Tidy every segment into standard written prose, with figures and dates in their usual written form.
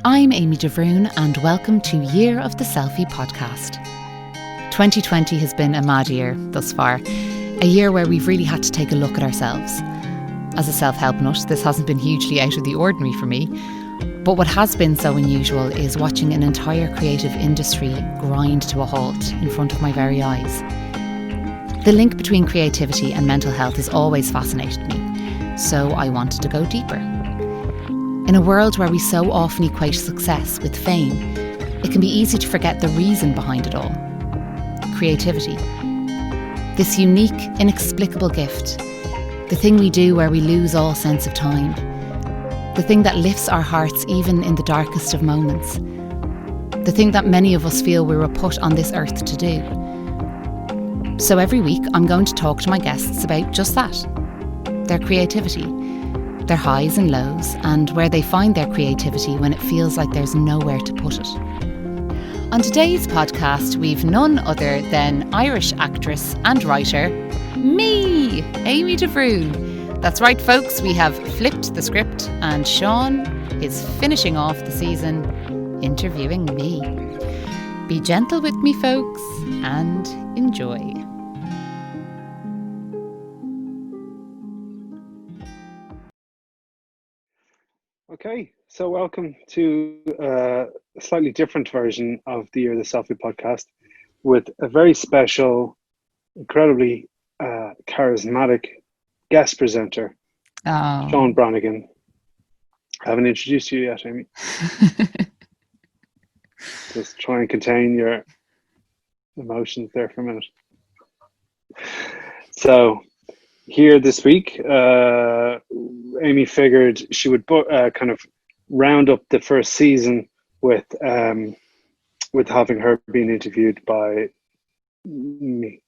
I'm Amy Bhrún and welcome to Year of the Selfie podcast. 2020 has been a mad year thus far, a year where we've really had to take a look at ourselves. As a self-help nut, this hasn't been hugely out of the ordinary for me, but what has been so unusual is watching an entire creative industry grind to a halt in front of my very eyes. The link between creativity and mental health has always fascinated me, so I wanted to go deeper. In a world where we so often equate success with fame, it can be easy to forget the reason behind it all. Creativity. This unique, inexplicable gift. The thing we do where we lose all sense of time. The thing that lifts our hearts even in the darkest of moments. The thing that many of us feel we were put on this earth to do. So every week I'm going to talk to my guests about just that. Their creativity. Their highs and lows, and where they find their creativity when it feels like there's nowhere to put it. On today's podcast, we've none other than Irish actress and writer, me, Amy Bhrún. That's right, folks, we have flipped the script, and Seán is finishing off the season interviewing me. Be gentle with me, folks, and enjoy. Okay, so welcome to a slightly different version of the Year of the Selfie podcast with a very special, incredibly charismatic guest presenter, Seán Brannigan. I haven't introduced you yet, Amy. Just try and contain your emotions there for a minute. So, here this week, Amy figured she would kind of round up the first season with having her being interviewed by me.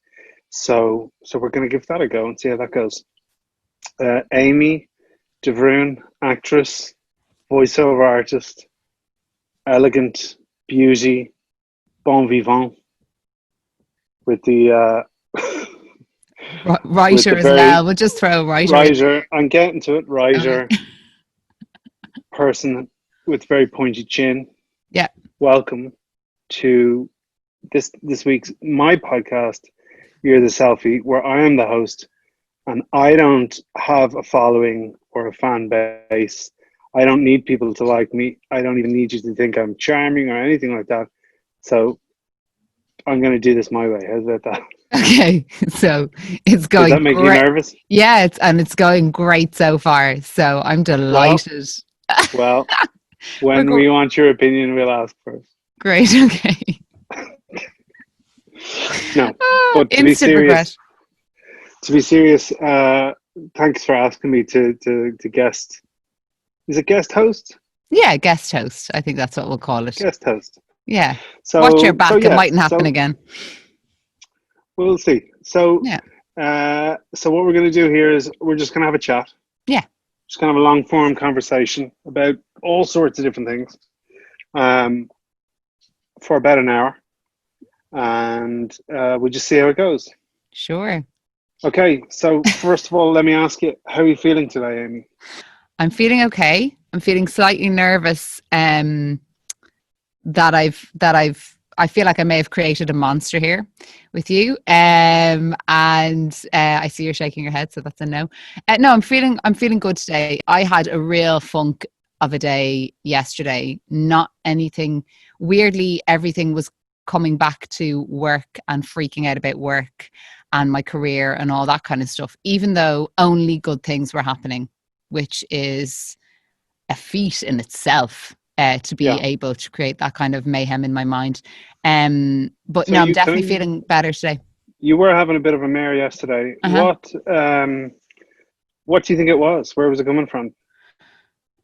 So we're going to give that a go and see how that goes. Amy Bhrún, actress, voiceover artist, elegant beauty, bon vivant, with the writer as well. We'll just throw writer. I'm getting to it. Writer, person with very pointy chin. Yeah. Welcome to this week's my podcast, You're the Selfie, where I am the host, and I don't have a following or a fan base. I don't need people to like me. I don't even need you to think I'm charming or anything like that. So I'm going to do this my way. How's about that? Okay, so it's going. Does that make you nervous? Yeah, it's going great so far. So I'm delighted. Well, when we want your opinion, we'll ask first. Great. Okay. No, but to be serious, thanks for asking me to guest. Is it guest host? Yeah, guest host. I think that's what we'll call it. Guest host. Yeah. So watch your back. It mightn't happen again. We'll see. So what we're going to do here is we're just going to have a chat. Yeah. Just kind of a long form conversation about all sorts of different things for about an hour. And we'll just see how it goes. Sure. Okay. So first of all, let me ask you, how are you feeling today, Amy? I'm feeling okay. I'm feeling slightly nervous I feel like I may have created a monster here with you. And I see you're shaking your head, so that's a no. No, I'm feeling good today. I had a real funk of a day yesterday. Not anything, weirdly, everything was coming back to work and freaking out about work and my career and all that kind of stuff, even though only good things were happening, which is a feat in itself. To be able to create that kind of mayhem in my mind. But so no, I'm definitely feeling better today. You were having a bit of a mare yesterday. What do you think it was? Where was it coming from?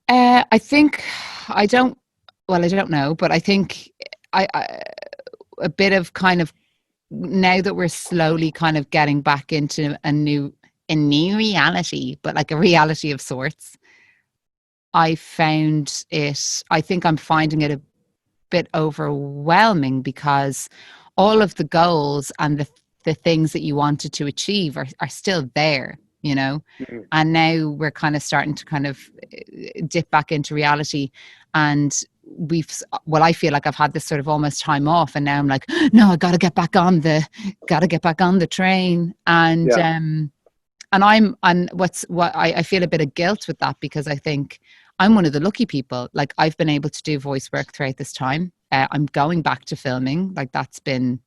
I think, I don't know, but I think I a bit of kind of, now that we're slowly kind of getting back into a new reality, but like a reality of sorts, I think I'm finding it a bit overwhelming because all of the goals and the things that you wanted to achieve are still there, you know, and now we're kind of starting to kind of dip back into reality, and I feel like I've had this sort of almost time off, and now I'm like, no, I got to get back on the train. And I feel a bit of guilt with that, because I think I'm one of the lucky people. Like, I've been able to do voice work throughout this time. I'm going back to filming. Like, that's been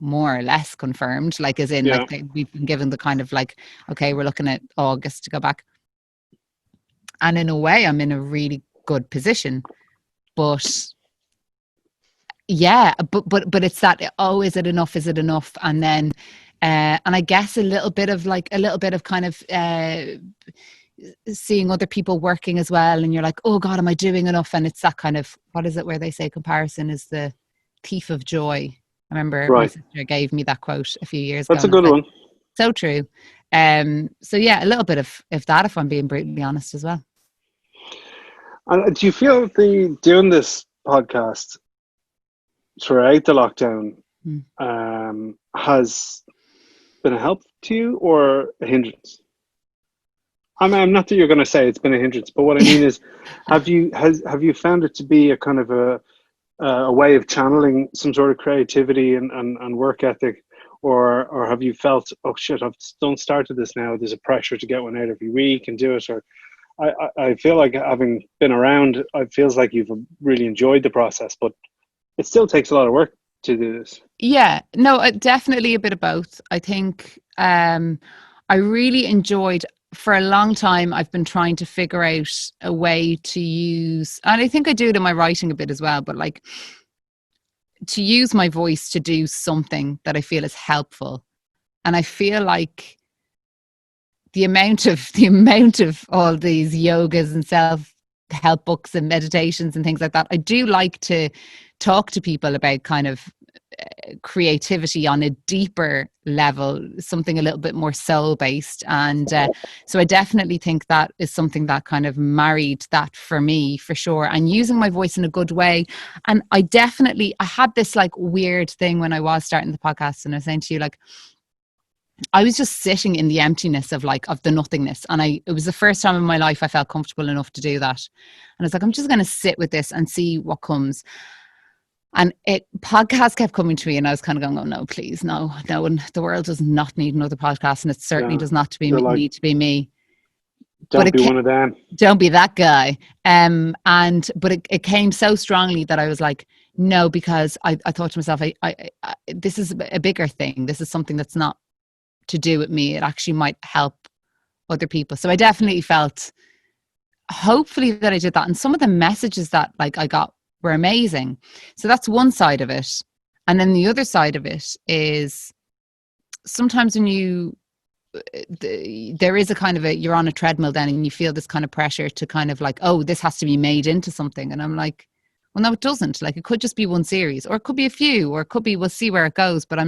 more or less confirmed. Like, as in, we've been given the kind of like, okay, we're looking at August to go back. And in a way, I'm in a really good position. But yeah, but it's that, oh, is it enough? Is it enough? And then, and I guess a little bit of kind of seeing other people working as well, and you're like, oh God, am I doing enough? And it's that kind of, what is it where they say comparison is the thief of joy? I remember my sister gave me that quote a few years ago. That's a good one. So true. So yeah, a little bit of that, if I'm being brutally honest as well. And do you feel doing this podcast throughout the lockdown has been a help to you or a hindrance? I mean, I'm not that you're going to say it's been a hindrance, but what I mean is, have you found it to be a kind of a way of channeling some sort of creativity and work ethic, or have you felt, oh shit, I've started this now, there's a pressure to get one out every week and do it? Or I feel like, having been around, it feels like you've really enjoyed the process, but it still takes a lot of work to do this. Yeah, no, definitely a bit of both. I think I really enjoyed, for a long time, I've been trying to figure out a way to use, and I think I do it in my writing a bit as well, but like, to use my voice to do something that I feel is helpful. And I feel like the amount of all these yogas and self-help books and meditations and things like that, I do like to talk to people about kind of creativity on a deeper level, something a little bit more soul-based. And so I definitely think that is something that kind of married that for me, for sure, and using my voice in a good way. And I had this like weird thing when I was starting the podcast, and I was saying to you, like, I was just sitting in the emptiness of the nothingness. And it was the first time in my life I felt comfortable enough to do that. And I was like, I'm just going to sit with this and see what comes. And podcasts kept coming to me, and I was kind of going, oh no, please, no, the world does not need another podcast, and it certainly does not need to be me. Don't be one of them. Don't be that guy. But it came so strongly that I was like, no, because I thought to myself, I this is a bigger thing. This is something that's not to do with me. It actually might help other people. So I definitely felt, hopefully, that I did that. And some of the messages that I got were amazing. So that's one side of it. And then the other side of it is, sometimes when there is a kind of you're on a treadmill then, and you feel this kind of pressure to kind of like, oh, this has to be made into something. And I'm like, well, no, it doesn't. Like, it could just be one series, or it could be a few, or it could be, we'll see where it goes. But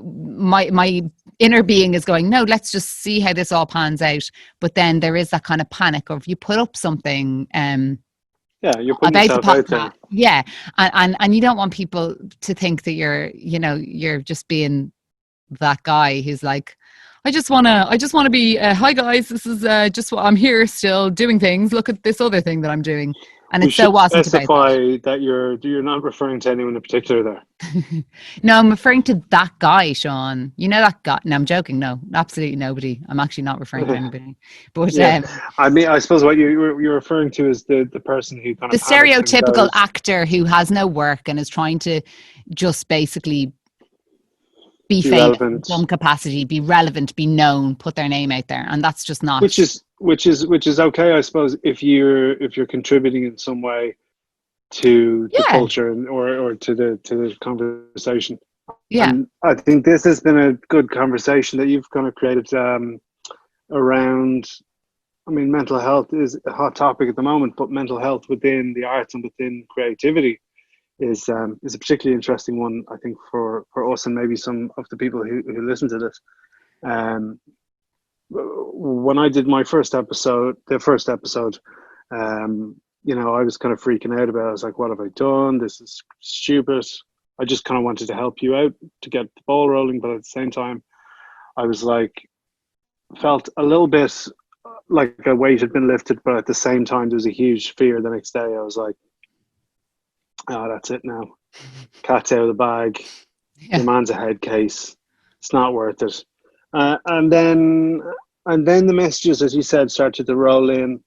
my inner being is going, no, let's just see how this all pans out. But then there is that kind of panic of, you put up something you're putting yourself out there. Yeah. And you don't want people to think that you're just being that guy who's like, I just want to be hi guys, this is just what I'm here still doing things, look at this other thing that I'm doing. And it so wasn't specify about that you're not referring to anyone in particular there. No, I'm referring to that guy, Seán. You know that guy? No, I'm joking. No, absolutely nobody. I'm actually not referring to anybody. But I mean, I suppose what you're referring to is the person who kind of the stereotypical actor who has no work and is trying to just basically be famous, some capacity, be relevant, be known, put their name out there, and that's just not. Which is okay, I suppose, if you're contributing in some way to the culture or to the conversation. Yeah, and I think this has been a good conversation that you've kind of created around. I mean, mental health is a hot topic at the moment, but mental health within the arts and within creativity is a particularly interesting one, I think, for us and maybe some of the people who listen to this. When I did my first episode, I was kind of freaking out about it. I was like, what have I done? This is stupid. I just kind of wanted to help you out to get the ball rolling. But at the same time, I was like, felt a little bit like a weight had been lifted, but at the same time, there was a huge fear the next day. I was like, oh, that's it now. Cat's out of the bag. Yeah. Your man's a head case. It's not worth it. And then the messages, as you said, started to roll in.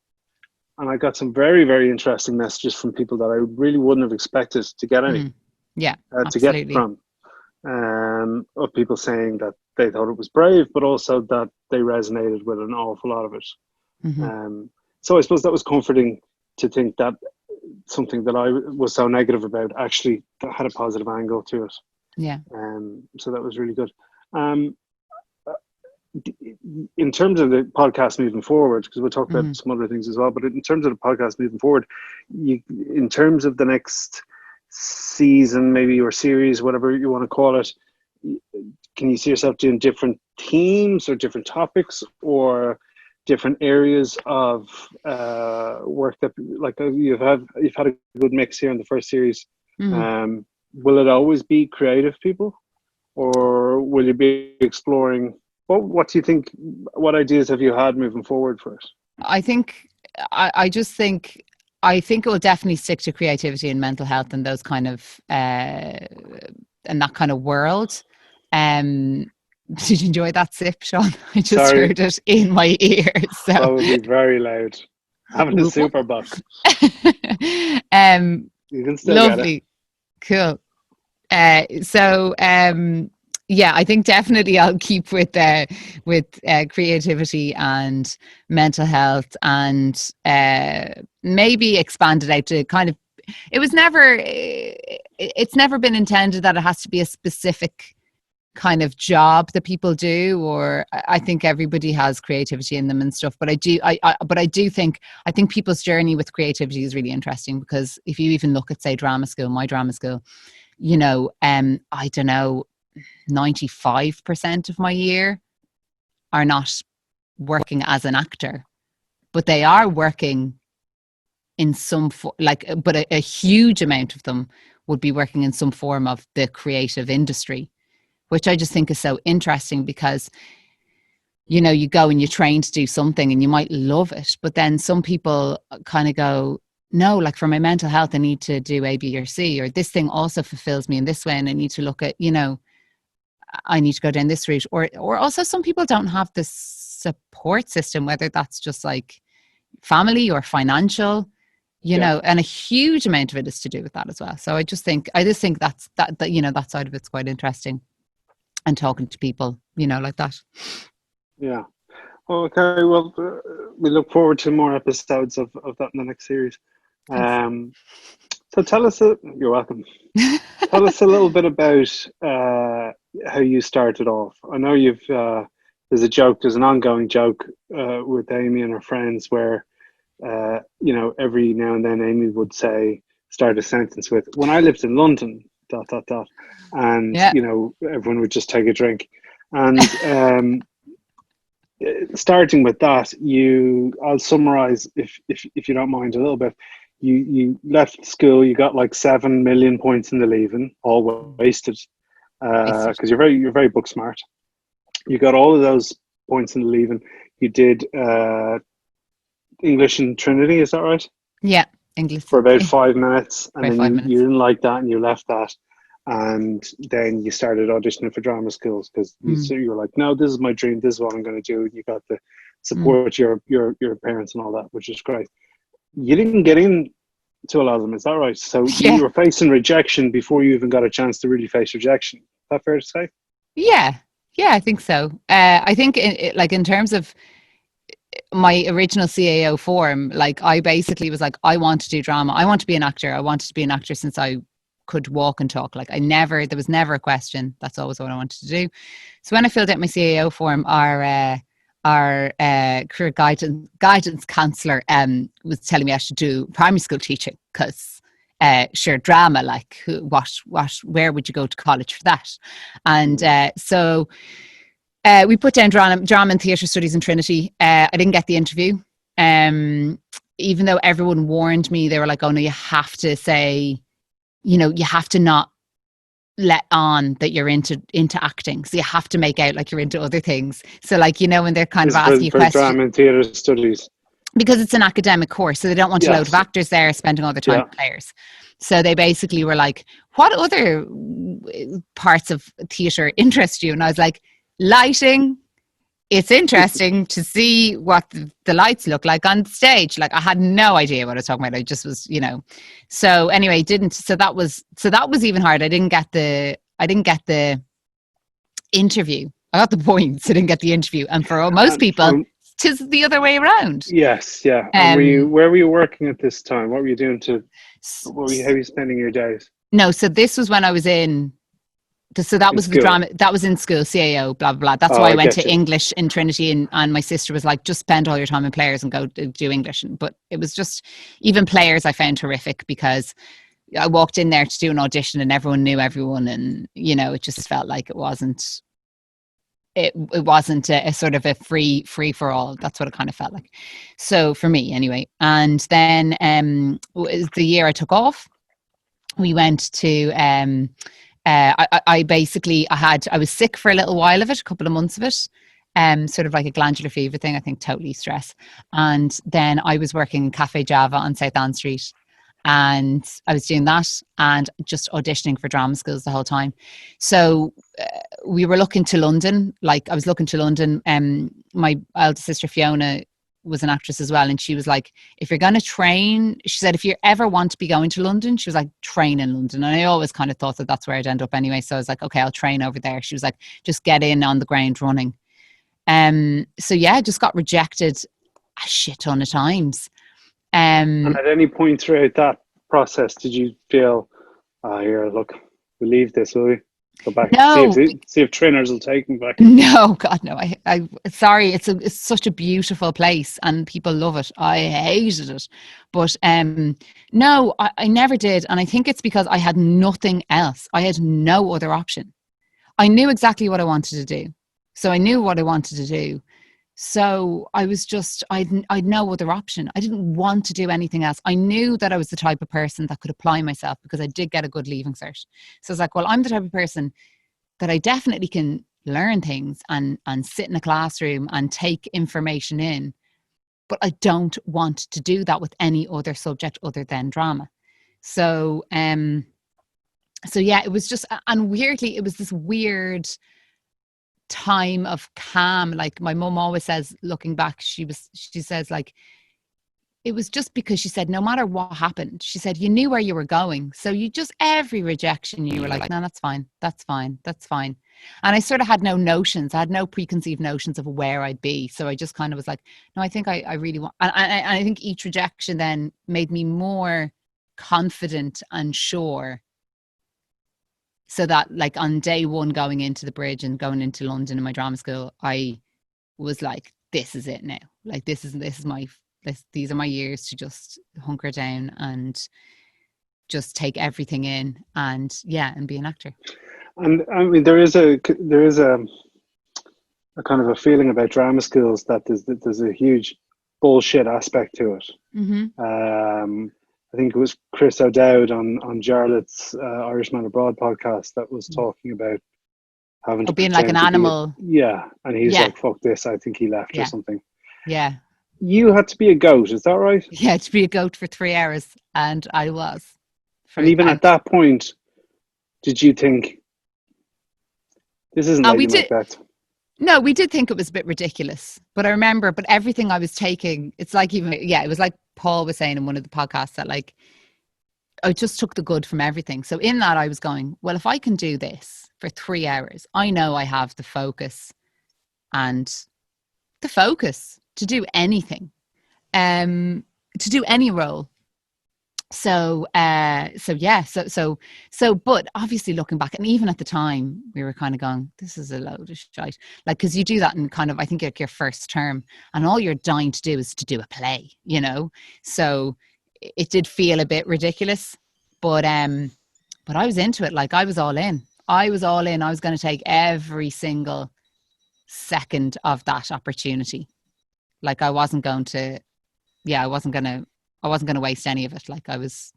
And I got some very, very interesting messages from people that I really wouldn't have expected to get any. Yeah, to get from. Of people saying that they thought it was brave, but also that they resonated with an awful lot of it. So I suppose that was comforting to think that something that I was so negative about actually had a positive angle to it. Yeah. So that was really good. In terms of the podcast moving forward, because we'll talk about some other things as well, but in terms of the podcast moving forward, in terms of the next season, maybe, or series, whatever you want to call it, can you see yourself doing different themes or different topics or different areas of work that, like, you've had a good mix here in the first series? Will it always be creative people, or will you be exploring? What do you think? What ideas have you had moving forward for it? I think it will definitely stick to creativity and mental health and those kind of and that kind of world. Did you enjoy that sip, Sean? I just heard it in my ears. So. Probably very loud. Having a super buck. You can still lovely. Get it. Cool. Yeah, I think definitely I'll keep with creativity and mental health, and maybe expand it out to kind of. It's never been intended that it has to be a specific kind of job that people do, or I think everybody has creativity in them and stuff. But I think people's journey with creativity is really interesting, because if you even look at, say, my drama school, you know, I don't know, 95% of my year are not working as an actor, but they are working in some but a huge amount of them would be working in some form of the creative industry, which I just think is so interesting, because, you know, you go and you train to do something and you might love it, but then some people kind of go, no, like, for my mental health, I need to do A, B, or C, or this thing also fulfills me in this way, and I need to look at, you know, I need to go down this route. Or also some people don't have this support system, whether that's just like family or financial, you know, and a huge amount of it is to do with that as well. So I just think that's that, you know, that side of it's quite interesting, and talking to people, you know, like that. Yeah. Okay. Well, we look forward to more episodes of that in the next series. So tell us, you're welcome. Tell us a little bit about how you started off. I know there's an ongoing joke with Amy and her friends where, you know, every now and then Amy would start a sentence with, when I lived in London, ... And, you know, everyone would just take a drink. And starting with that, I'll summarize, if you don't mind, a little bit. You left school, you got like 7 million points in the leaving, all wasted, because you're very book smart. You got all of those points in the leaving. You did English in Trinity, is that right? Yeah, English for about 5 minutes, and then you didn't like that and you left that, and then you started auditioning for drama schools because you were like, no, this is my dream, this is what I'm going to do. You got the support your parents and all that, which is great. You didn't get in to a lot of them, is that right? So you were facing rejection before you even got a chance to really face rejection. Is that fair to say? Yeah, I think so. I think in terms of my original CAO form, like, I basically was like, I want to do drama. I want to be an actor. I wanted to be an actor since I could walk and talk. Like, there was never a question. That's always what I wanted to do. So when I filled out my CAO form, our career guidance counsellor was telling me I should do primary school teaching, because sure, drama, like, where would you go to college for that? And so we put down drama and theatre studies in Trinity. I didn't get the interview, even though everyone warned me. They were like, oh no, you have to say, you know, you have to not let on that you're into acting, so you have to make out like you're into other things. So like, you know, when they're kind of This is asking you for questions, drama and theatre studies. because it's an academic course, so they don't want a load of Yes. actors there spending all their time Yeah. with players. So they basically were like, what other parts of theatre interest you? And I was like, lighting. It's interesting to see what the lights look like on stage. Like, I had no idea what I was talking about. I just was, you know. So anyway, so that was even hard. I didn't get the interview. I got the points. I didn't get the interview. And for most people, tis the other way around. Yes, yeah. And where were you working at this time? What were you doing how were you spending your days? No, so this was when I was in. So that was the drama. That was in school, CAO, blah, blah, blah. That's why I went to English in Trinity. And my sister was like, just spend all your time in players and go do English. But it was just, even players I found horrific, because I walked in there to do an audition and everyone knew everyone. And, you know, it just felt like it wasn't a sort of a free for all. That's what it kind of felt like. So for me anyway. And then the year I took off, we went to I was sick for a little while of it, a couple of months of it, sort of like a glandular fever thing, I think, totally stress. And then I was working in Cafe Java on South Ann Street, and I was doing that and just auditioning for drama schools the whole time. So we were looking to London. Like, I was looking to London. My eldest sister Fiona was an actress as well, and she was like, if you're going to train, she said, if you ever want to be going to London, she was like, train in London. And I always kind of thought that that's where I'd end up anyway, so I was like, okay, I'll train over there. She was like, just get in on the ground running. So yeah, I just got rejected a shit ton of times. And at any point throughout that process, did you feel, here, look, we'll leave this, will we? Go back. No. See if trainers will take me back. No, God, no. I sorry. It's such a beautiful place and people love it. I hated it, but no, I never did. And I think it's because I had nothing else. I had no other option. I knew exactly what I wanted to do, so I knew what I wanted to do. So I was just, I'd no other option. I didn't want to do anything else. I knew that I was the type of person that could apply myself, because I did get a good leaving cert. So I was like, well, I'm the type of person that I definitely can learn things and sit in a classroom and take information in, but I don't want to do that with any other subject other than drama. So, so yeah, it was just, and weirdly, it was this weird time of calm. Like, my mum always says, looking back, she says, like, it was just because, she said, no matter what happened, she said, you knew where you were going. So you just, every rejection, you were like, no, that's fine. That's fine. That's fine. And I sort of had no notions. I had no preconceived notions of where I'd be. So I just kind of was like, no, I think I really want, and I think each rejection then made me more confident and sure. So that, like, on day one, going into the Bridge and going into London in my drama school, I was like, this is it now. Like, these are my years to just hunker down and just take everything in and be an actor. And I mean, there is a kind of a feeling about drama schools that there's a huge bullshit aspect to it. Mm-hmm. I think it was Chris O'Dowd on Jarlath's Irishman Abroad podcast that was talking about having to being like an animal. And he's like, fuck this, I think he left or something. Yeah. You had to be a goat, is that right? Yeah, to be a goat for 3 hours, and I was. And even at that point, did you think, this isn't Lady Macbeth? No, we did think it was a bit ridiculous. But I remember, everything I was taking, it's like, even, it was like Paul was saying in one of the podcasts, that, like, I just took the good from everything. So in that, I was going, well, if I can do this for 3 hours, I know I have the focus to do anything, to do any role. So but obviously, looking back, and even at the time, we were kind of going, this is a load of shite. Like, because you do that in kind of, I think, like, your first term, and all you're dying to do is to do a play, you know? So it did feel a bit ridiculous, but I was into it. Like, I was all in. I was going to take every single second of that opportunity. Like, I wasn't going to waste any of it. Like, I was.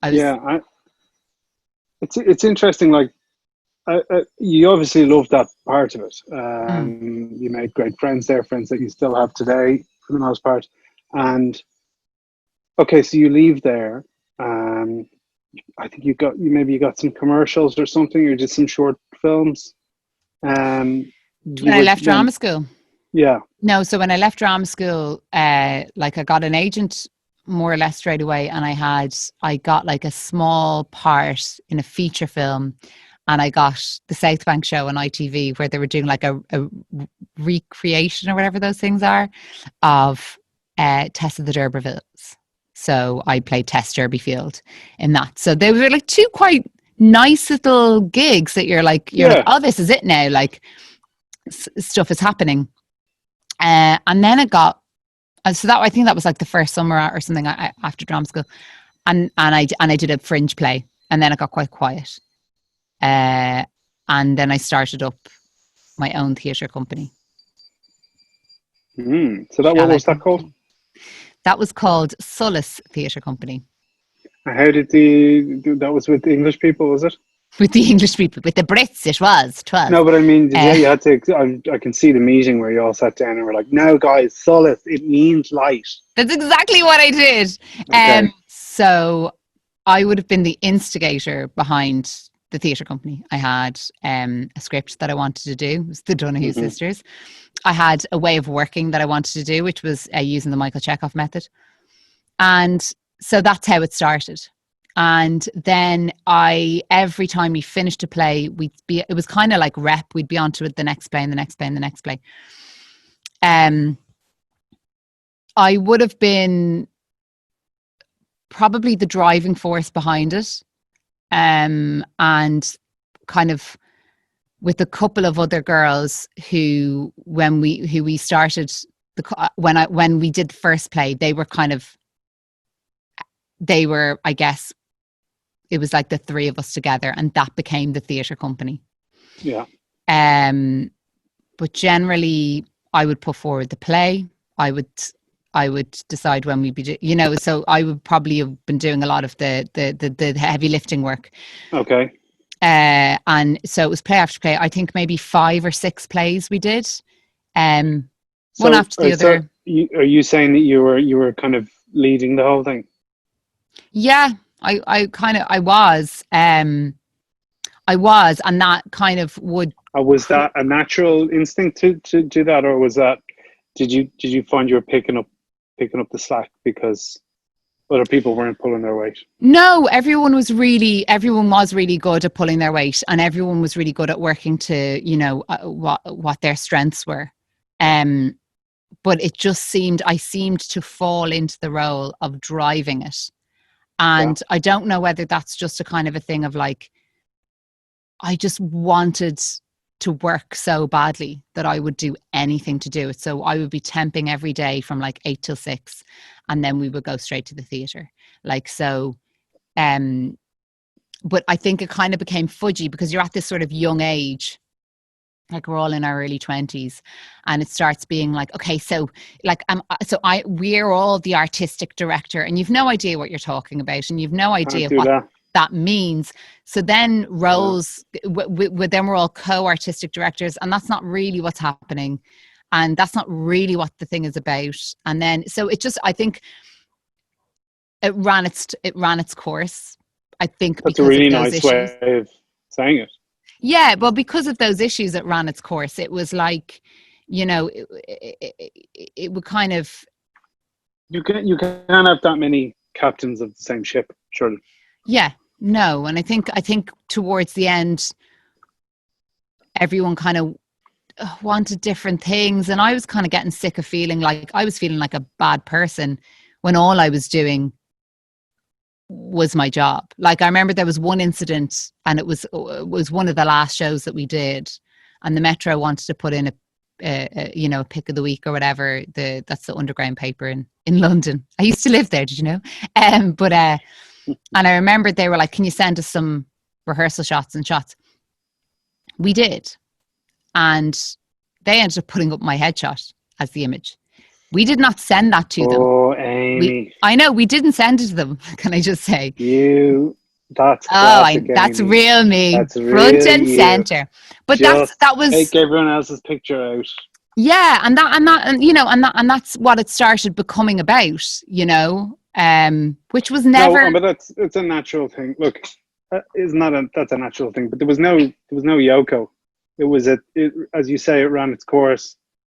Yeah, it's interesting. Like, you obviously love that part of it. Mm. You made great friends there, friends that you still have today for the most part. And okay, so you leave there. Um, I think you got some commercials or something, or did some short films. You When I were left then, drama school. yeah. No, so when I left drama school, like I got an agent more or less straight away, and I got like a small part in a feature film, and I got the South Bank show on ITV where they were doing like a recreation or whatever those things are of Tess of the D'Urbervilles. So I played Tess Derbyfield in that. So they were like two quite nice little gigs that you're like, Yeah. oh, this is it now. Like stuff is happening. And then it got so that I think that was like the first summer or something after drama school, and I did a fringe play, and then it got quite quiet, and then I started up my own theatre company. So that what Shall I was that called? continue? That was called Solace Theatre Company. How did that was with English people, was it? With the English people, with the Brits, it was. No, but I mean, Uh, you had to. I can see the meeting where you all sat down and were like, "No, guys, solace. It means light." that's exactly what I did. Okay. So I would have been the instigator behind the theatre company. I had a script that I wanted to do. It was the Donahue Mm-hmm. sisters. I had a way of working that I wanted to do, which was using the Michael Chekhov method. And so that's how it started. And then every time we finished a play, it was kind of like rep. We'd be on to it the next play and the next play and the next play. I would have been probably the driving force behind it. And kind of with a couple of other girls who we started when we did the first play, they were I guess it was like the three of us together, and that became the theatre company. Yeah. But generally I would put forward the play. I would decide when we'd be, so I would probably have been doing a lot of the heavy lifting work. Okay. And so it was play after play. I think maybe 5 or 6 plays we did, one after the other. Are you saying that you were kind of leading the whole thing? Yeah, I was, and that kind of would. Was that a natural instinct to do that, or was that did you find you were picking up the slack because other people weren't pulling their weight? No, everyone was really good at pulling their weight, and everyone was really good at working to, what their strengths were. But it just I seemed to fall into the role of driving it. And yeah. I don't know whether that's just a kind of a thing of like, I just wanted to work so badly that I would do anything to do it. So I would be temping every day from like 8 till 6, and then we would go straight to the theatre. Like, so, but I think it kind of became fudgy because you're at this sort of young age, like we're all in our early 20s, and it starts being like, okay, so like, we're all the artistic director, and you've no idea what you're talking about, and you've no idea what that means. So then roles, then we're all co-artistic directors, and that's not really what's happening, and that's not really what the thing is about. And then, so it just, I think it ran its course. I think that's a really nice way of saying it. Yeah, well, because of those issues, it ran its course. It was like, it would kind of. You can't have that many captains of the same ship, surely. Yeah, no, and I think towards the end, everyone kind of wanted different things, and I was kind of getting sick of feeling like a bad person when all I was doing was my job. Like, I remember there was one incident, and it was one of the last shows that we did, and the Metro wanted to put in a pick of the week or whatever. That's the underground paper in London. I used to live there, did you know? And I remember they were like, can you send us some rehearsal shots? We did. And they ended up putting up my headshot as the image. We did not send that to them. Oh, Amy. I know, we didn't send it to them, can I just say. You That's Oh, classic, that's Amy. real me, That's front real and you. center. But Just that was, take everyone else's picture out. yeah, and that's what it started becoming about, which was No, never. but it's a natural thing. Look, that's a natural thing. But there was no Yoko. As you say, it ran its course,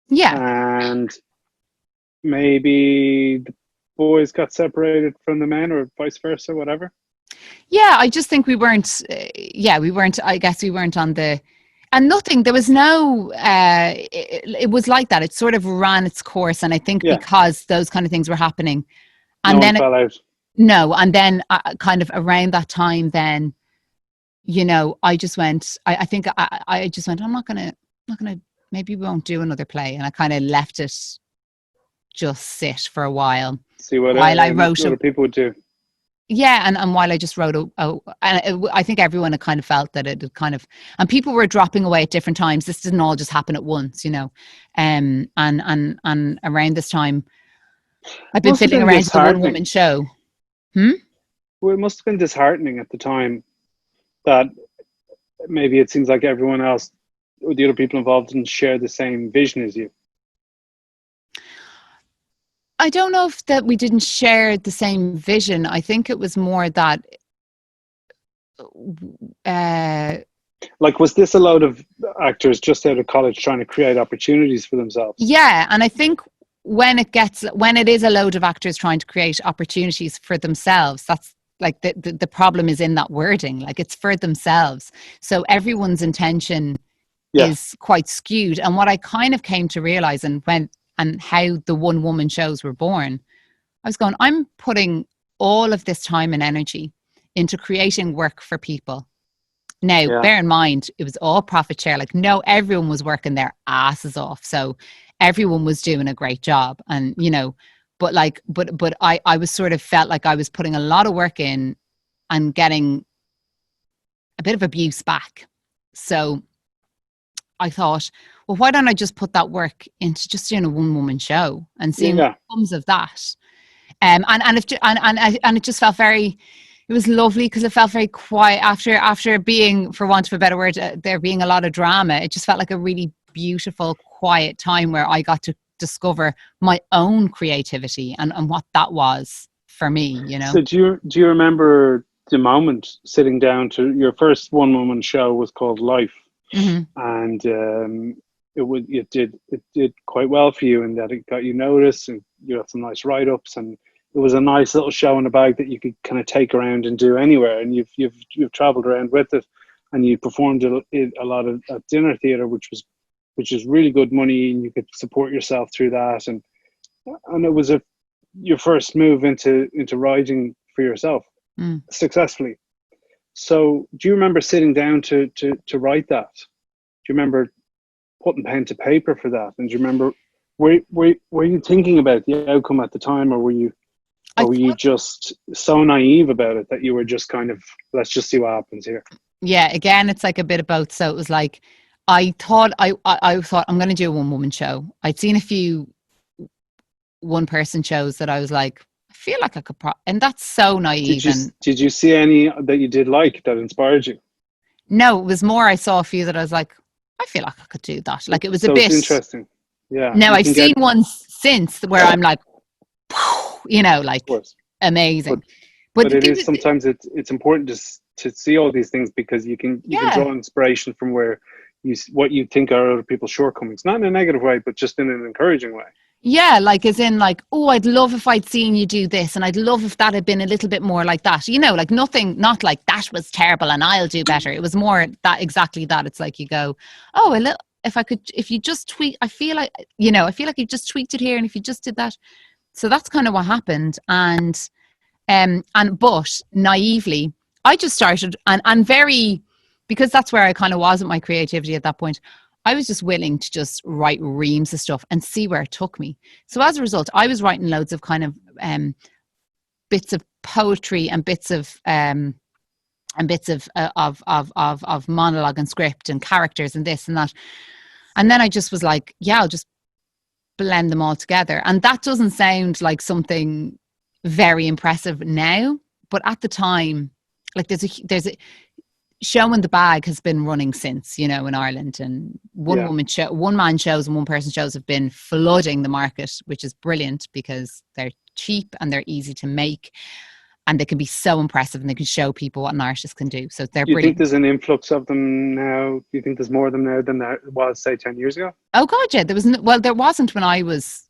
Yeah, and maybe the boys got separated from the men, or vice versa, whatever. yeah. I just think we weren't. Yeah, we weren't. I guess we weren't on the. And nothing. There was no. It was like that. It sort of ran its course, and I think Yeah, because those kind of things were happening, no and one then fell out. no, and then kind of around that time, then I just went. I think I just went. I'm not gonna. Maybe we won't do another play, and I kind of left it just sit for a while See what while I wrote other a. people would do. Yeah, and while I just wrote I think everyone had kind of felt that it had kind of, and people were dropping away at different times. This didn't all just happen at once, and around this time, I've been Must have fiddling been around to the one disheartening. woman show. Hmm? Well, it must have been disheartening at the time that maybe it seems like everyone else, or the other people involved, didn't share the same vision as you. I don't know if that we didn't share the same vision. I think it was more that, uh, Like, was this a load of actors just out of college trying to create opportunities for themselves? yeah, and I think when it is a load of actors trying to create opportunities for themselves, that's like the problem is in that wording. Like, it's for themselves, so everyone's intention Yeah, is quite skewed. And what I kind of came to realize, and how the one woman shows were born, I was going, I'm putting all of this time and energy into creating work for people. Now, yeah. bear in mind, it was all profit share. Like, no, everyone was working their asses off. So everyone was doing a great job. And, but I was sort of felt like I was putting a lot of work in and getting a bit of abuse back. So I thought, well, why don't I just put that work into just doing a one woman show and seeing what Yeah. comes of that? And it just felt very. It was lovely because it felt very quiet after being, for want of a better word, there being a lot of drama. It just felt like a really beautiful, quiet time where I got to discover my own creativity and what that was for me. So do you remember the moment sitting down to your first one woman show was called Life, Hmm. and it did quite well for you in that it got you noticed and you got some nice write ups, and it was a nice little show in the bag that you could kind of take around and do anywhere, and you've traveled around with it, and you performed a lot of at dinner theatre, which is really good money, and you could support yourself through that, and it was your first move into writing for yourself Mm. successfully. So do you remember sitting down to write that? Do you remember putting pen to paper for that? And do you remember, were you thinking about the outcome at the time, or were you I or were you thought, just so naive about it that you were just kind of, let's just see what happens here? yeah, again, it's like a bit of both. So it was like, I thought I'm going to do a one woman show. I'd seen a few one person shows that I was like, I feel like I could, and that's so Did naive. you And did you see any that you did like that inspired you? no, it was more, I saw a few that I was like, I feel like I could do that. Like, it was a So it's bit. interesting. Yeah, Now you I've can get, seen ones since where I'm like, of like course, but amazing. But but it is sometimes it's important to see all these things, because you can yeah, draw inspiration from where what you think are other people's shortcomings, not in a negative way, but just in an encouraging way. yeah, like, as in, like, oh, I'd love if I'd seen you do this, and I'd love if that had been a little bit more like that. Like, nothing, not like that was terrible and I'll do better. It was more that, exactly that. It's like, you go, oh, a little. If you just tweak, I feel like you just tweaked it here, and if you just did that. So that's kind of what happened. But naively, I just started, and very, because that's where I kind of was with my creativity at that point. I was just willing to just write reams of stuff and see where it took me. So as a result, I was writing loads of kind of bits of poetry and bits of of monologue and script and characters and this and that. And then I just was like, yeah, I'll just blend them all together. And that doesn't sound like something very impressive now, but at the time, like there's a Show in the Bag has been running since, in Ireland, and one man shows and one person shows have been flooding the market, which is brilliant because they're cheap and they're easy to make, and they can be so impressive and they can show people what an artist can do. So they're brilliant. Do you think there's an influx of them now? Do you think there's more of them now than there was, say, 10 years ago? Oh God, yeah. There wasn't when I was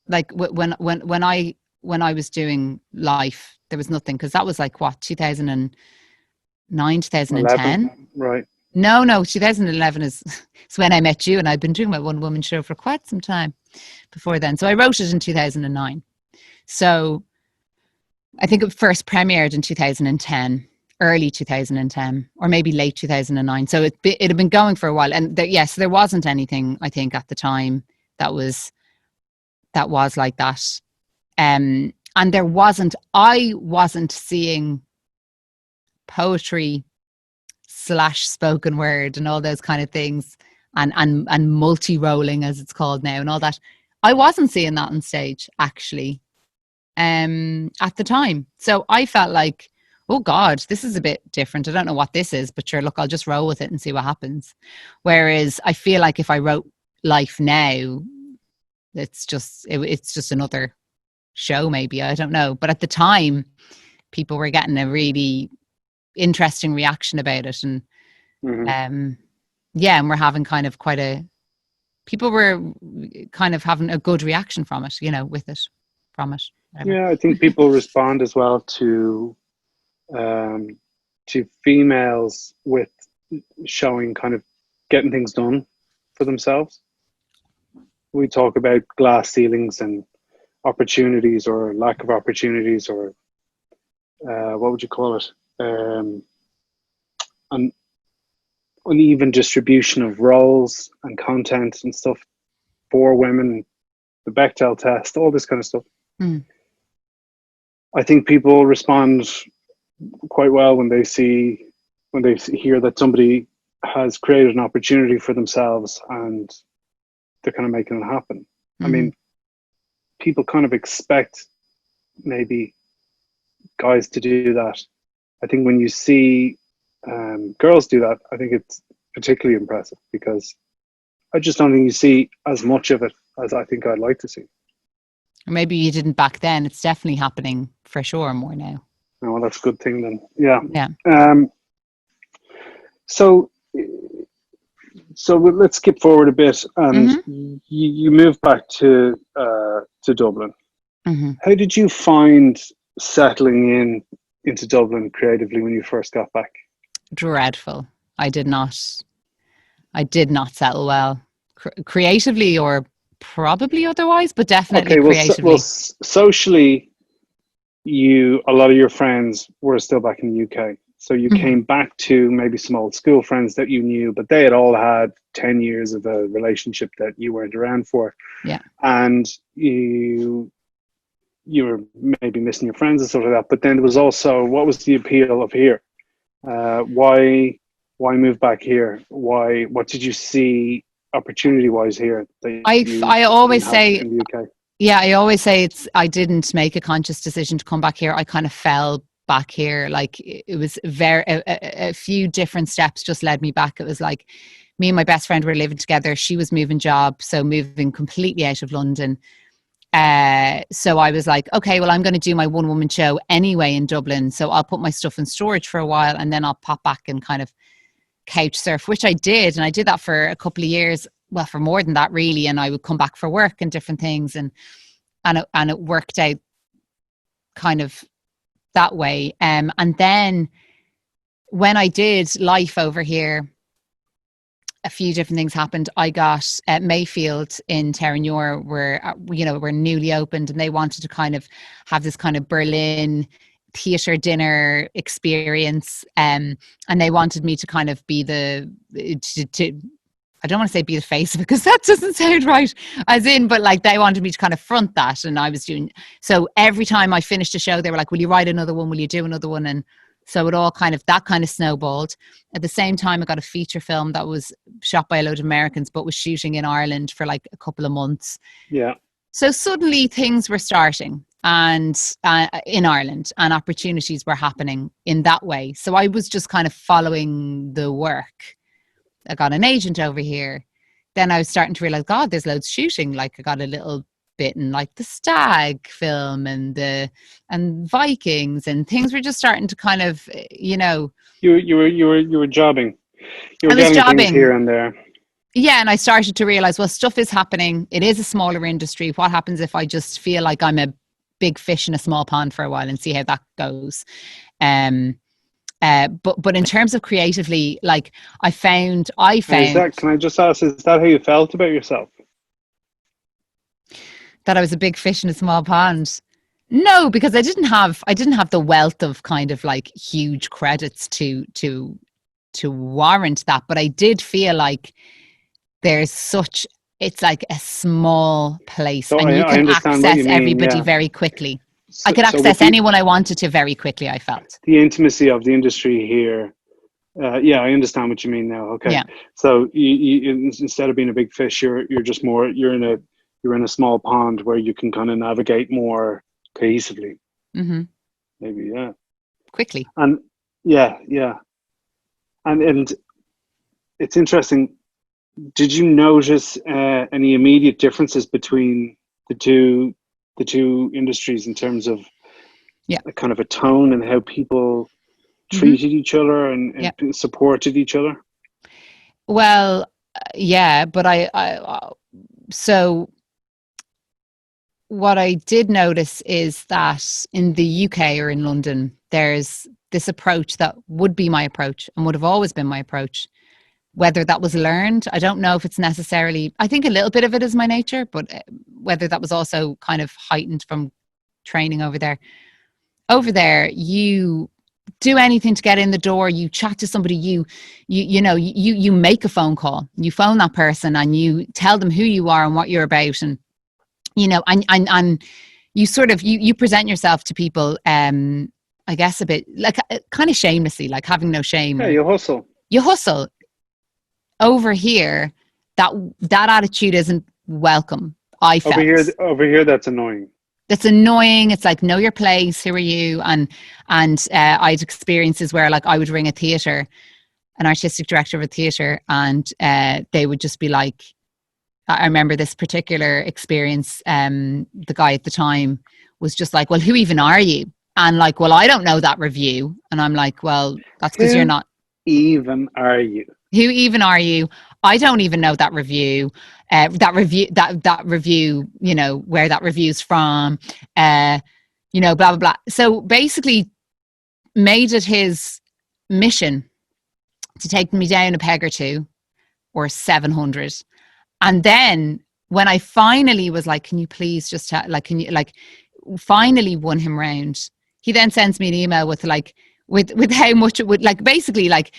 like when I was doing Life. There was nothing, because that was like what, 2009, 2010. 11, right. No, 2011 is when I met you, and I'd been doing my one woman show for quite some time before then. So I wrote it in 2009. So I think it first premiered in 2010, early 2010, or maybe late 2009. So it had been going for a while. And there wasn't anything, I think, at the time that was like that. And I wasn't seeing poetry / spoken word and all those kind of things, and multi-rolling, as it's called now, and all that. I wasn't seeing that on stage, actually, at the time. So I felt like, oh God, this is a bit different. I don't know what this is, but sure, look, I'll just roll with it and see what happens. Whereas I feel like if I wrote Life now, it's just another show, maybe. I don't know. But at the time, people were getting a really interesting reaction about it, and and we're having kind of people were kind of having a good reaction from it, from it. Whatever. Yeah, I think people respond as well to females with showing, kind of getting things done for themselves. We talk about glass ceilings and opportunities or lack of opportunities, or what would you call it? An uneven distribution of roles and content and stuff for women, the Bechdel test, all this kind of stuff. I think people respond quite well when they hear that somebody has created an opportunity for themselves and they're kind of making it happen. I mean, people kind of expect maybe guys to do that. I think when you see girls do that, I think it's particularly impressive, because I just don't think you see as much of it as I think I'd like to see. Or maybe you didn't back then. It's definitely happening for sure more now. Oh, well, that's a good thing then. Yeah. So let's skip forward a bit, and you moved back to Dublin. How did you find settling into Dublin creatively when you first got back? Dreadful. I did not settle well creatively, or probably otherwise, but definitely creatively. Well, socially, a lot of your friends were still back in the UK. So you came back to maybe some old school friends that you knew, but they had all had 10 years of a relationship that you weren't around for. Yeah. And you were maybe missing your friends and stuff like that. But then there was also, what was the appeal of here? Why move back here? What did you see opportunity-wise here? I always say in the UK? Yeah, I always say I didn't make a conscious decision to come back here. I kind of fell back here. Like, it was a few different steps just led me back. It was like me and my best friend were living together. She was moving job, so moving completely out of London. So I was like, okay, well, I'm going to do my one woman show anyway in Dublin. So I'll put my stuff in storage for a while, and then I'll pop back and kind of couch surf, which I did. And I did that for a couple of years. Well, for more than that, really. And I would come back for work and different things. And it worked out kind of that way. And then when I did Life over here, a few different things happened. I got at Mayfield in Terranure, were newly opened, and they wanted to kind of have this kind of Berlin theatre dinner experience. And they wanted me to kind of be I don't want to say be the face of it, because that doesn't sound right, but like they wanted me to kind of front that. And I was doing, so every time I finished a show, they were like, will you write another one? Will you do another one? And so it all kind of snowballed. At the same time, I got a feature film that was shot by a load of Americans, but was shooting in Ireland for like a couple of months. Yeah. So suddenly things were starting. and in Ireland, and opportunities were happening in that way. So I was just kind of following the work. I got an agent over here. Then I was starting to realize, God, there's loads of shooting. Like I got a little bit in like the Stag film and Vikings, and things were just starting to kind of, you know. You were jobbing. You were I was getting things jobbing here and there. Yeah, and I started to realize, well, stuff is happening. It is a smaller industry. What happens if I just feel like I'm a big fish in a small pond for a while and see how that goes? But in terms of creatively, like I found Can I just ask, is that how you felt about yourself? that I was a big fish in a small pond. No, because I didn't have the wealth of kind of like huge credits to warrant that. But I did feel like it's like a small place, So and you I can understand what you access mean. everybody Yeah. very quickly. I So, could so with access anyone I wanted to very quickly, I felt. the intimacy of the industry here, yeah, I understand what you mean now. Okay, Yeah. so instead of being a big fish, you're just more you're in a small pond where you can kind of navigate more cohesively. Mm-hmm. Maybe, yeah. Quickly. And yeah, and it's interesting. Did you notice any immediate differences between the two industries in terms of Yeah. a kind of a tone and how people Mm-hmm. treated each other and Yeah. supported each other? Well, yeah, but so what I did notice is that in the UK or in London, there's this approach that would be my approach and would have always been my approach. Whether that was learned, I don't know if it's necessarily, I think a little bit of it is my nature, but whether that was also kind of heightened from training over there. Over there, you do anything to get in the door, you chat to somebody, you make a phone call, you phone that person and you tell them who you are and what you're about, and and you sort of you present yourself to people, I guess a bit like kind of shamelessly, like having no shame. Yeah, You hustle. Over here, that attitude isn't welcome. I felt over here, that's annoying. that's annoying. It's like, know your place. Who are you? And I'd experiences where like I would ring a theatre, an artistic director of a theatre, and they would just be like, I remember this particular experience. The guy at the time was just like, well, who even are you? And like, well, I don't know that review. And I'm like, well, that's because you're not. Even are you? Who even are you? I don't even know that review. That review, where that review's from, blah, blah, blah. So basically made it his mission to take me down a peg or two, or 700. And then when I finally was like, can you please just finally won him round, he then sends me an email with like, with how much it would, like, basically like,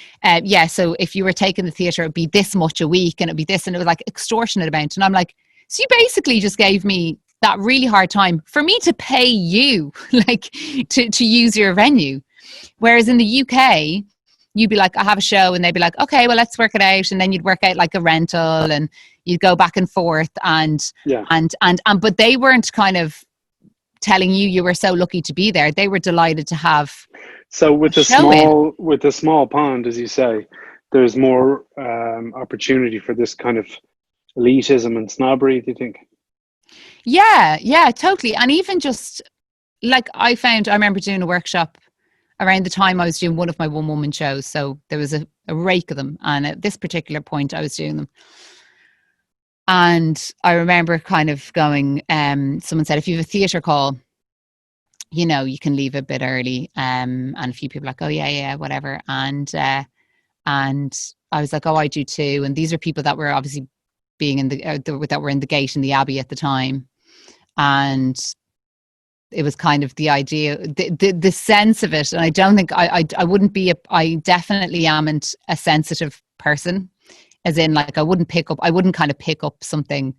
so if you were taking the theatre, it'd be this much a week and it'd be this, and it was like extortionate amount. And I'm like, so you basically just gave me that really hard time for me to pay you, like, to use your venue. Whereas in the UK, you'd be like, I have a show, and they'd be like, okay, well, let's work it out. And then you'd work out like a rental, and you'd go back and forth, and but they weren't kind of telling you were so lucky to be there. They were delighted to have. So with the small pond, as you say, there's more opportunity for this kind of elitism and snobbery, do you think? Yeah, totally. And even just like I remember doing a workshop around the time I was doing one of my one-woman shows. So there was a rake of them. And at this particular point, I was doing them. And I remember kind of going, someone said, if you have a theatre call, you can leave a bit early. And a few people were like, oh, yeah, whatever. And I was like, oh, I do too. And these are people that were obviously being in that were in the gate in the Abbey at the time. And it was kind of the idea, the sense of it. And I don't think I I definitely amn't a sensitive person, as in like I wouldn't kind of pick up something.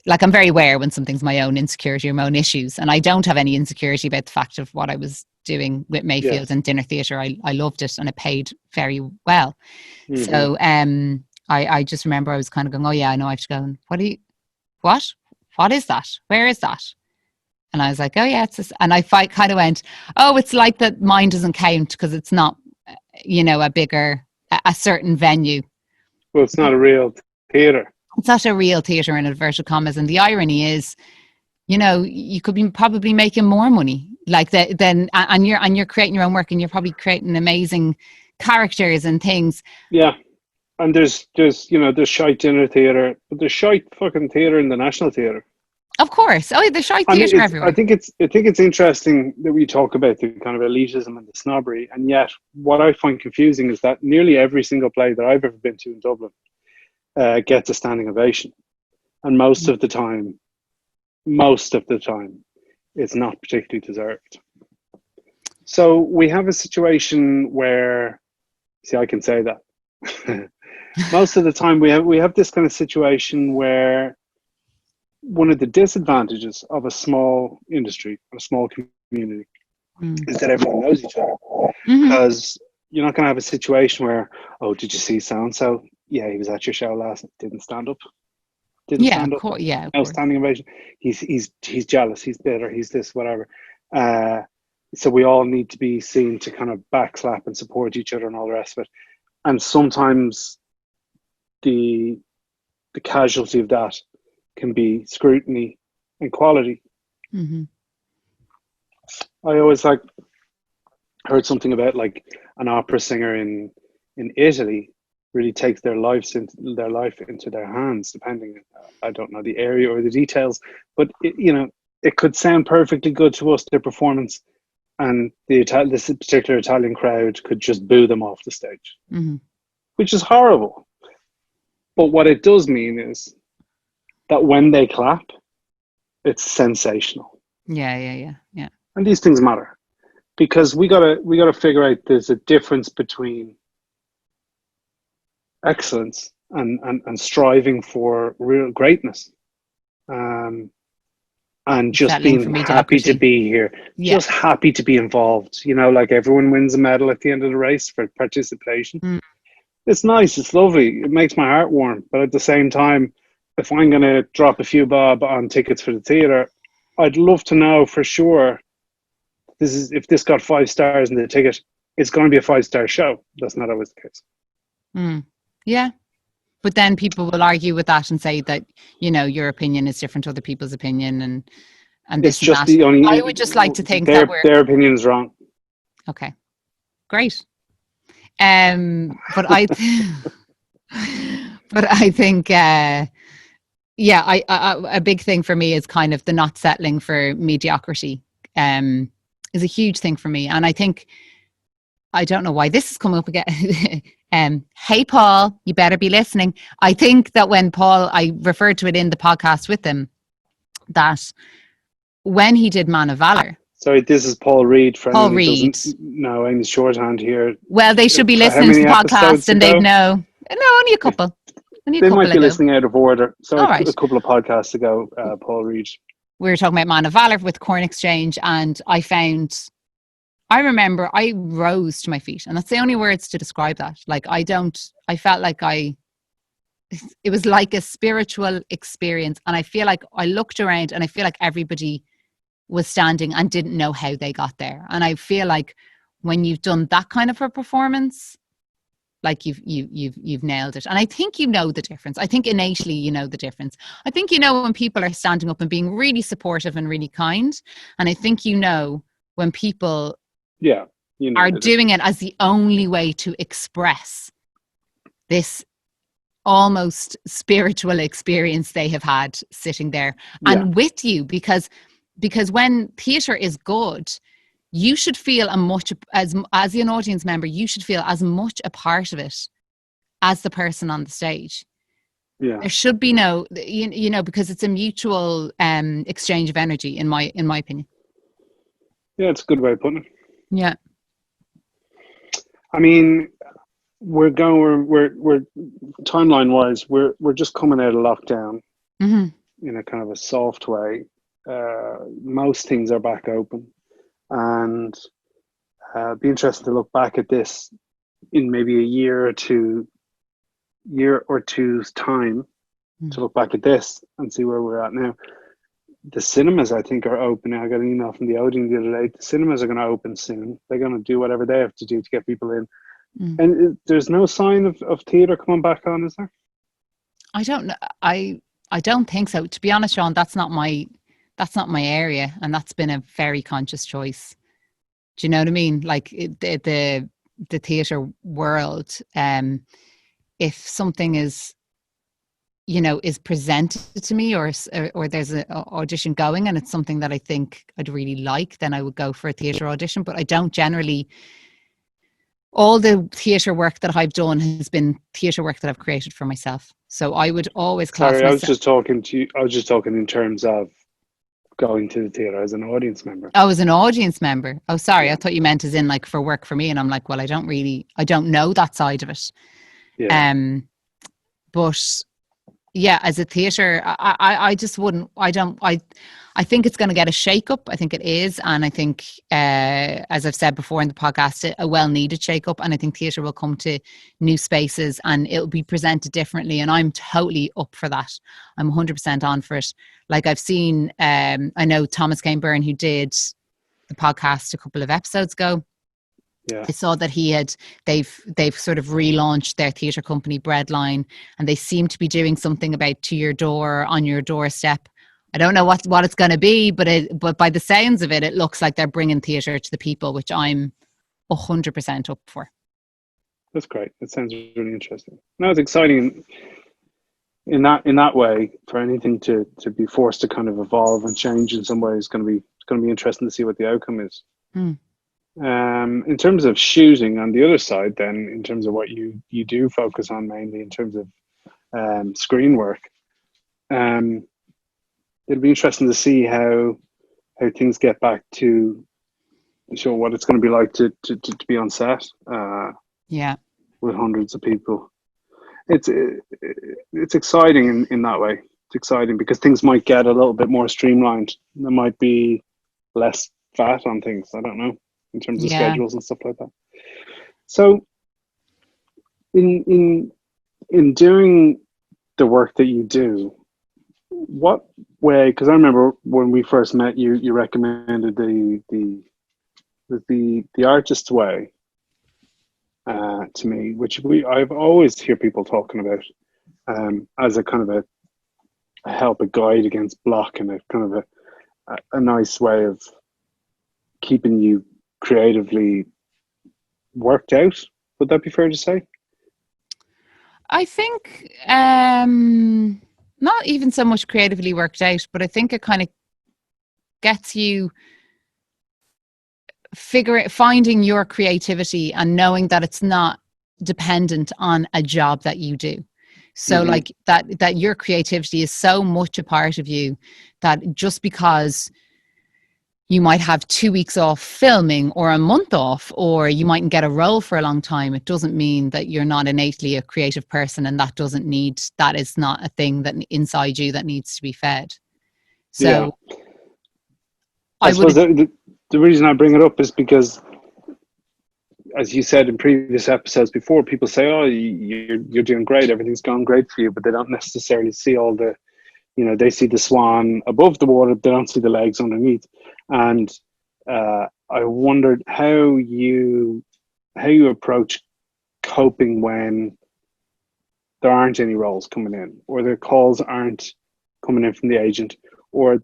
Like I'm very aware when something's my own insecurity or my own issues. And I don't have any insecurity about the fact of what I was doing with Mayfield and dinner theatre. I loved it and it paid very well. Mm-hmm. So I just remember I was kind of going, oh yeah, I know I have to go. And what is that? Where is that? And I was like, oh yeah, and I kind of went, oh, it's like that mine doesn't count because it's not, a certain venue. Well, it's not a real theatre. It's not a real theatre in inverted commas. And the irony is, you could be probably making more money like that then, and you're creating your own work, and you're probably creating amazing characters and things. Yeah. And there's shite dinner theatre, but there's shite fucking theatre in the National Theatre. Of course. Oh, there's shite I mean, theatre everywhere. I think it's interesting that we talk about the kind of elitism and the snobbery, and yet what I find confusing is that nearly every single play that I've ever been to in Dublin gets a standing ovation, and most of the time, it's not particularly deserved. So we have a situation where, see, I can say that. Most of the time we have this kind of situation where one of the disadvantages of a small industry, a small community, is that everyone knows each other. Because you're not going to have a situation where, oh, did you see so-and-so? Yeah, he was at your show last night. Didn't stand up. Of course. No standing ovation. He's jealous. He's bitter. He's this, whatever. So we all need to be seen to kind of backslap and support each other and all the rest of it. And sometimes the casualty of that can be scrutiny and quality. I always heard something about like an opera singer in Italy really takes their life into their hands, depending, I don't know the area or the details, but it could sound perfectly good to us, their performance, and this particular Italian crowd could just boo them off the stage, which is horrible. But what it does mean is that when they clap, it's sensational. Yeah. And these things matter, because we gotta figure out there's a difference between excellence and striving for real greatness, and just being happy to be here, just happy to be involved. Like everyone wins a medal at the end of the race for participation. It's nice, it's lovely, it makes my heart warm. But at the same time, if I'm going to drop a few bob on tickets for the theatre, I'd love to know for sure if this got 5 stars in the ticket, it's going to be a 5-star show. That's not always the case. Yeah. But then people will argue with that and say that, your opinion is different to other people's opinion, and this it's just and that. the only. I would just like to think their opinion is wrong. Okay, great. But I think a big thing for me is kind of the not settling for mediocrity. Is a huge thing for me, and I think, I don't know why this has come up again. Hey, Paul, you better be listening. I think that when Paul, I referred to it in the podcast with him, that when he did Man of Valor. Sorry, this is Paul Reid. Paul Reid. No, I'm shorthand here. Well, they should be listening to the podcast and they'd know. No, only a couple. They might be listening out of order. So a couple of podcasts ago, Paul Reid. We were talking about Man of Valor with Corn Exchange, and I remember I rose to my feet, and that's the only words to describe that. Like, I felt like it was like a spiritual experience, and I feel like I looked around and I feel like everybody was standing and didn't know how they got there. And I feel like when you've done that kind of a performance, like you've nailed it. And I think you know the difference. I think innately you know the difference. I think when people are standing up and being really supportive and really kind, and I think when people are doing it as the only way to express this almost spiritual experience they have had sitting there and with you, because when theatre is good, you should feel as an audience member, you should feel as much a part of it as the person on the stage. There should be no, because it's a mutual exchange of energy, in my opinion. Yeah, it's a good way of putting it. Yeah. I mean, we're timeline wise, we're just coming out of lockdown in a kind of a soft way. Most things are back open, and it'd be interesting to look back at this in maybe a year or two's time, to look back at this and see where we're at now. the cinemas, I think, are opening. I got an email from the Odeon the other day. The cinemas are going to open soon. They're going to do whatever they have to do to get people in. And there's no sign of theatre coming back on, is there? I don't know. I don't think so. To be honest, Sean, that's not my area, and that's been a very conscious choice. Do you know what I mean? Like the theatre world. If something is, is presented to me, or there's an audition going, and it's something that I think I'd really like, then I would go for a theatre audition. But I don't generally. All the theatre work that I've done has been theatre work that I've created for myself. So I would always class Sorry, myself. I was just talking to you. I was just talking in terms of going to the theatre as an audience member. Oh, as an audience member. Oh, sorry. Yeah. I thought you meant as in like for work for me. And I'm like, well, I don't know that side of it. Yeah. But yeah, as a theatre, I just wouldn't, I think it's going to get a shake-up. I think it is. And I think, as I've said before in the podcast, a well-needed shake-up. And I think theatre will come to new spaces and it'll be presented differently. And I'm totally up for that. I'm 100% on for it. Like I've seen, I know Thomas Kane Byrne, who did the podcast a couple of episodes ago. Yeah. I saw that they've sort of relaunched their theatre company Breadline, and they seem to be doing something about to your door, on your doorstep. I don't know what it's going to be, but by the sounds of it, it looks like they're bringing theatre to the people, which I'm 100% up for. That's great. That sounds really interesting. No, it's exciting in that way. For anything to be forced to kind of evolve and change in some way is going to be interesting to see what the outcome is. In terms of shooting on the other side, then in terms of what you do focus on mainly in terms of screen work, it'll be interesting to see how things get back to show what it's going to be like to be on set. With hundreds of people. It's exciting in that way. It's exciting because things might get a little bit more streamlined. There might be less fat on things. I don't know, in terms of schedules and stuff like that. So in doing the work that you do, what way, because I remember when we first met you recommended the artist's way to me, which I've always hear people talking about as a kind of a help, a guide against block, and a kind of a nice way of keeping you creatively worked out. Would that be fair to say? I think not even so much creatively worked out, but I think it kind of gets you finding your creativity and knowing that it's not dependent on a job that you do. So like that your creativity is so much a part of you that just because you might have 2 weeks off filming or a month off, or you mightn't get a role for a long time, it doesn't mean that you're not innately a creative person, and that is not a thing that inside you that needs to be fed. So I suppose the reason I bring it up is because, as you said in previous episodes before, people say, oh, you're doing great, everything's gone great for you, but they don't necessarily see all the, they see the swan above the water, they don't see the legs underneath. And I wondered how you approach coping when there aren't any roles coming in, or the calls aren't coming in from the agent, or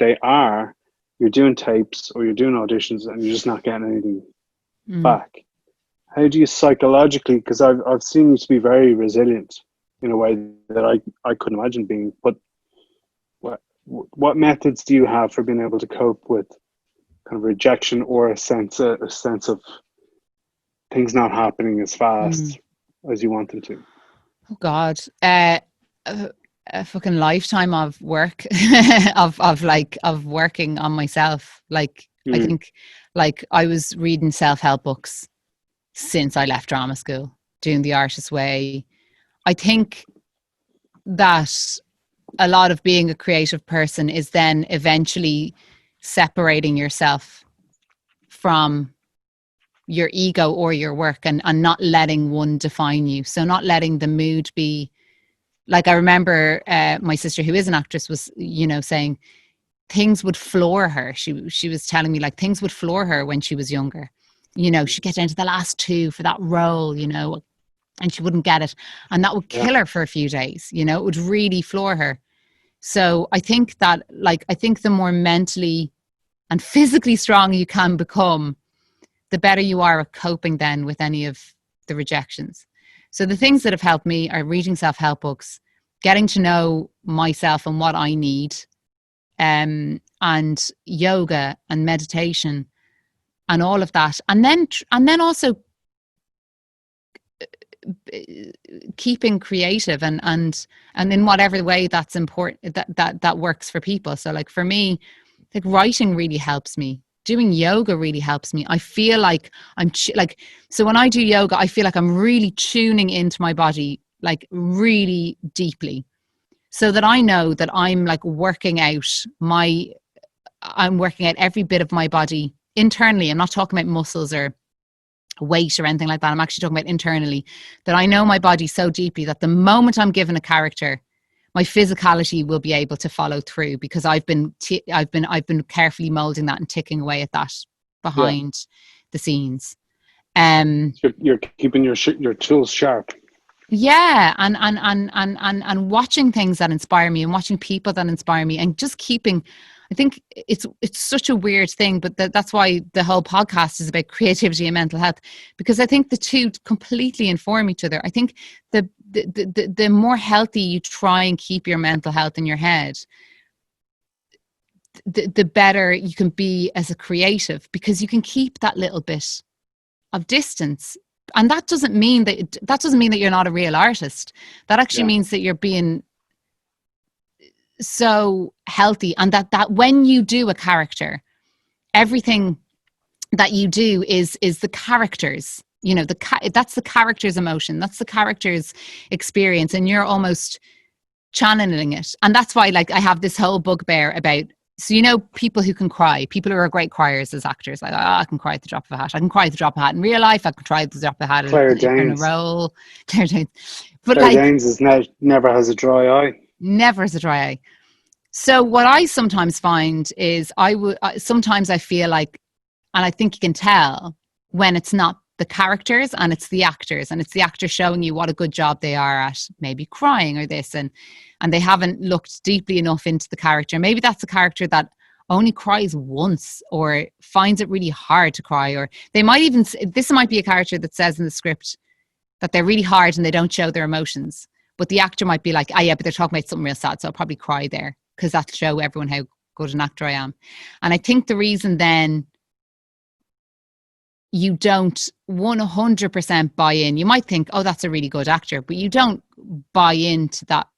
you're doing tapes or you're doing auditions and you're just not getting anything back. How do you psychologically, because I've seen you to be very resilient in a way that I couldn't imagine being, but what methods do you have for being able to cope with kind of rejection or a sense of things not happening as fast as you want them to? Oh God, a fucking lifetime of work of working on myself. Like I think, like I was reading self-help books since I left drama school, doing the artist's way. I think that a lot of being a creative person is then eventually separating yourself from your ego or your work, and not letting one define you. So not letting the mood be like, I remember my sister, who is an actress, was saying things would floor her. She was telling me like things would floor her when she was younger. You know, she'd get down to the last two for that role, you know, and she wouldn't get it. And that would kill her for a few days, you know, it would really floor her. So I think that, like, I think the more mentally and physically strong you can become, the better you are at coping then with any of the rejections. So the things that have helped me are reading self-help books, getting to know myself and what I need, and yoga and meditation and all of that. And then also keeping creative and in whatever way that's important, that works for people. So like for me, like writing really helps me. Doing yoga really helps me. I feel like so when I do yoga, I feel like I'm really tuning into my body, like really deeply, so that I know that I'm like I'm working out every bit of my body internally. I'm not talking about muscles or weight or anything like that. I'm actually talking about internally, that I know my body so deeply that the moment I'm given a character, my physicality will be able to follow through, because I've been carefully molding that and ticking away at that behind the scenes. You're keeping your tools sharp. Yeah, and watching things that inspire me and watching people that inspire me and just keeping. I think it's such a weird thing, but that's why the whole podcast is about creativity and mental health, because I think the two completely inform each other. I think the more healthy you try and keep your mental health in your head, the better you can be as a creative, because you can keep that little bit of distance. And that doesn't mean that you're not a real artist. That actually means that you're being so healthy, and that when you do a character, everything that you do is the character's, you know, that's the character's emotion, that's the character's experience, and you're almost channeling it. And that's why, like, I have this whole bugbear about, so, you know, people who can cry, people who are great criers as actors, like, I can cry at the drop of a hat. I can cry at the drop of a hat in real life. I can cry at the drop of a hat in a role. Claire Danes. But Claire Danes is never has a dry eye. Never has a dry eye. So what I sometimes find is sometimes I feel like, and I think you can tell when it's not the characters and it's the actors, and it's the actors showing you what a good job they are at maybe crying or this, and they haven't looked deeply enough into the character. Maybe that's a character that only cries once or finds it really hard to cry, or they might even, this might be a character that says in the script that they're really hard and they don't show their emotions, but the actor might be like, yeah, but they're talking about something real sad, so I'll probably cry there, because that'll show everyone how good an actor I am. And I think the reason then you don't 100% buy in, you might think, oh, that's a really good actor, but you don't buy into that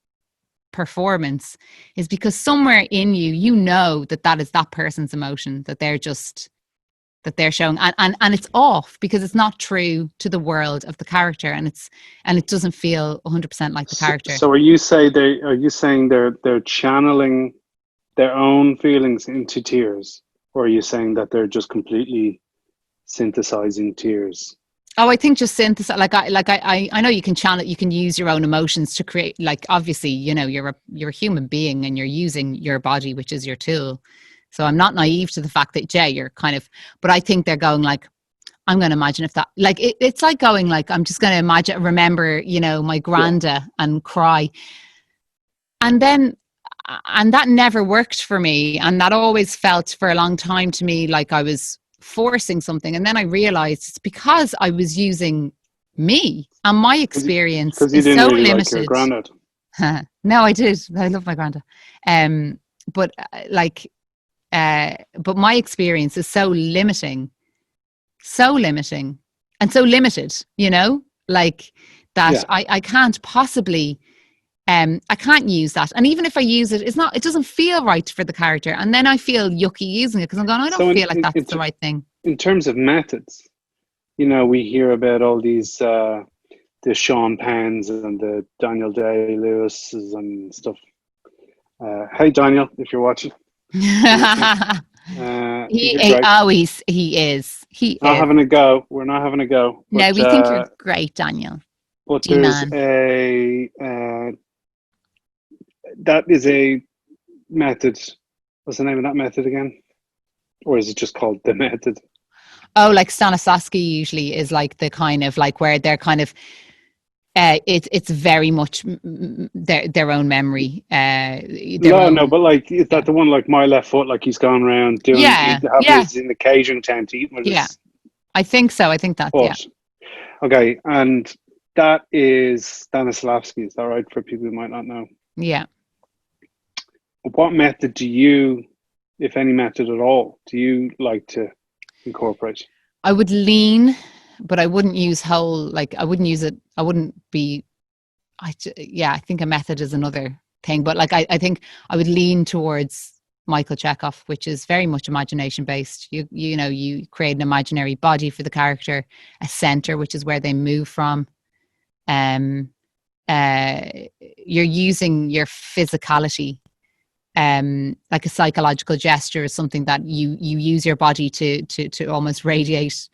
performance, is because somewhere in you, you know that is that person's emotion that they're showing, and it's off because it's not true to the world of the character, and it doesn't feel 100% like the character. So are you saying they're channeling their own feelings into tears, or are you saying that they're just completely synthesizing tears? Oh, I think just synthesize. I know you can channel, you can use your own emotions to create. Like, obviously, you know, you're a human being and you're using your body, which is your tool. So I'm not naive to the fact that, you're kind of, but I think they're going like, I'm going to imagine if that, like, it's like going like, I'm just going to remember, you know, my granda and cry. And that never worked for me. And that always felt for a long time to me like I was forcing something. And then I realized it's because I was using me, and my experience is so really limited. Like your granddad. No, I did. I love my granddad. But my experience is so limiting, and so limited, you know, like that. I can't possibly, I can't use that. And even if I use it, it doesn't feel right for the character. And then I feel yucky using it, because I'm going, I don't feel like that's the right thing. In terms of methods, you know, we hear about all these, the Seán Penns and the Daniel Day-Lewis's and stuff. Hey, Daniel, if you're watching. He is. Not having a go. We're not having a go. But, no, we think you're great, Daniel. But there's that is a method What's the name of that method again? Or is it just called the method? Oh, like Stanislavski usually is like the kind of like where they're kind of it's very much their own memory. Their No, own. but like, is Yeah. that the one like my left foot? Like he's gone around doing, Yeah. having Yeah. his in the Cajun tent eating with Yeah. his I think so. I think that. Yeah. foot. Okay, and that is Stanislavski. Is that right? For people who might not know, Yeah. what method do you, if any method at all, do you like to incorporate? I would lean, but I wouldn't use whole. Like I wouldn't use it. I wouldn't be. Yeah. I think a method is another thing, but like I think I would lean towards Michael Chekhov, which is very much imagination based. You know, you create an imaginary body for the character, a center, which is where they move from. Um, uh, you're using your physicality, like a psychological gesture is something that you use your body to almost radiate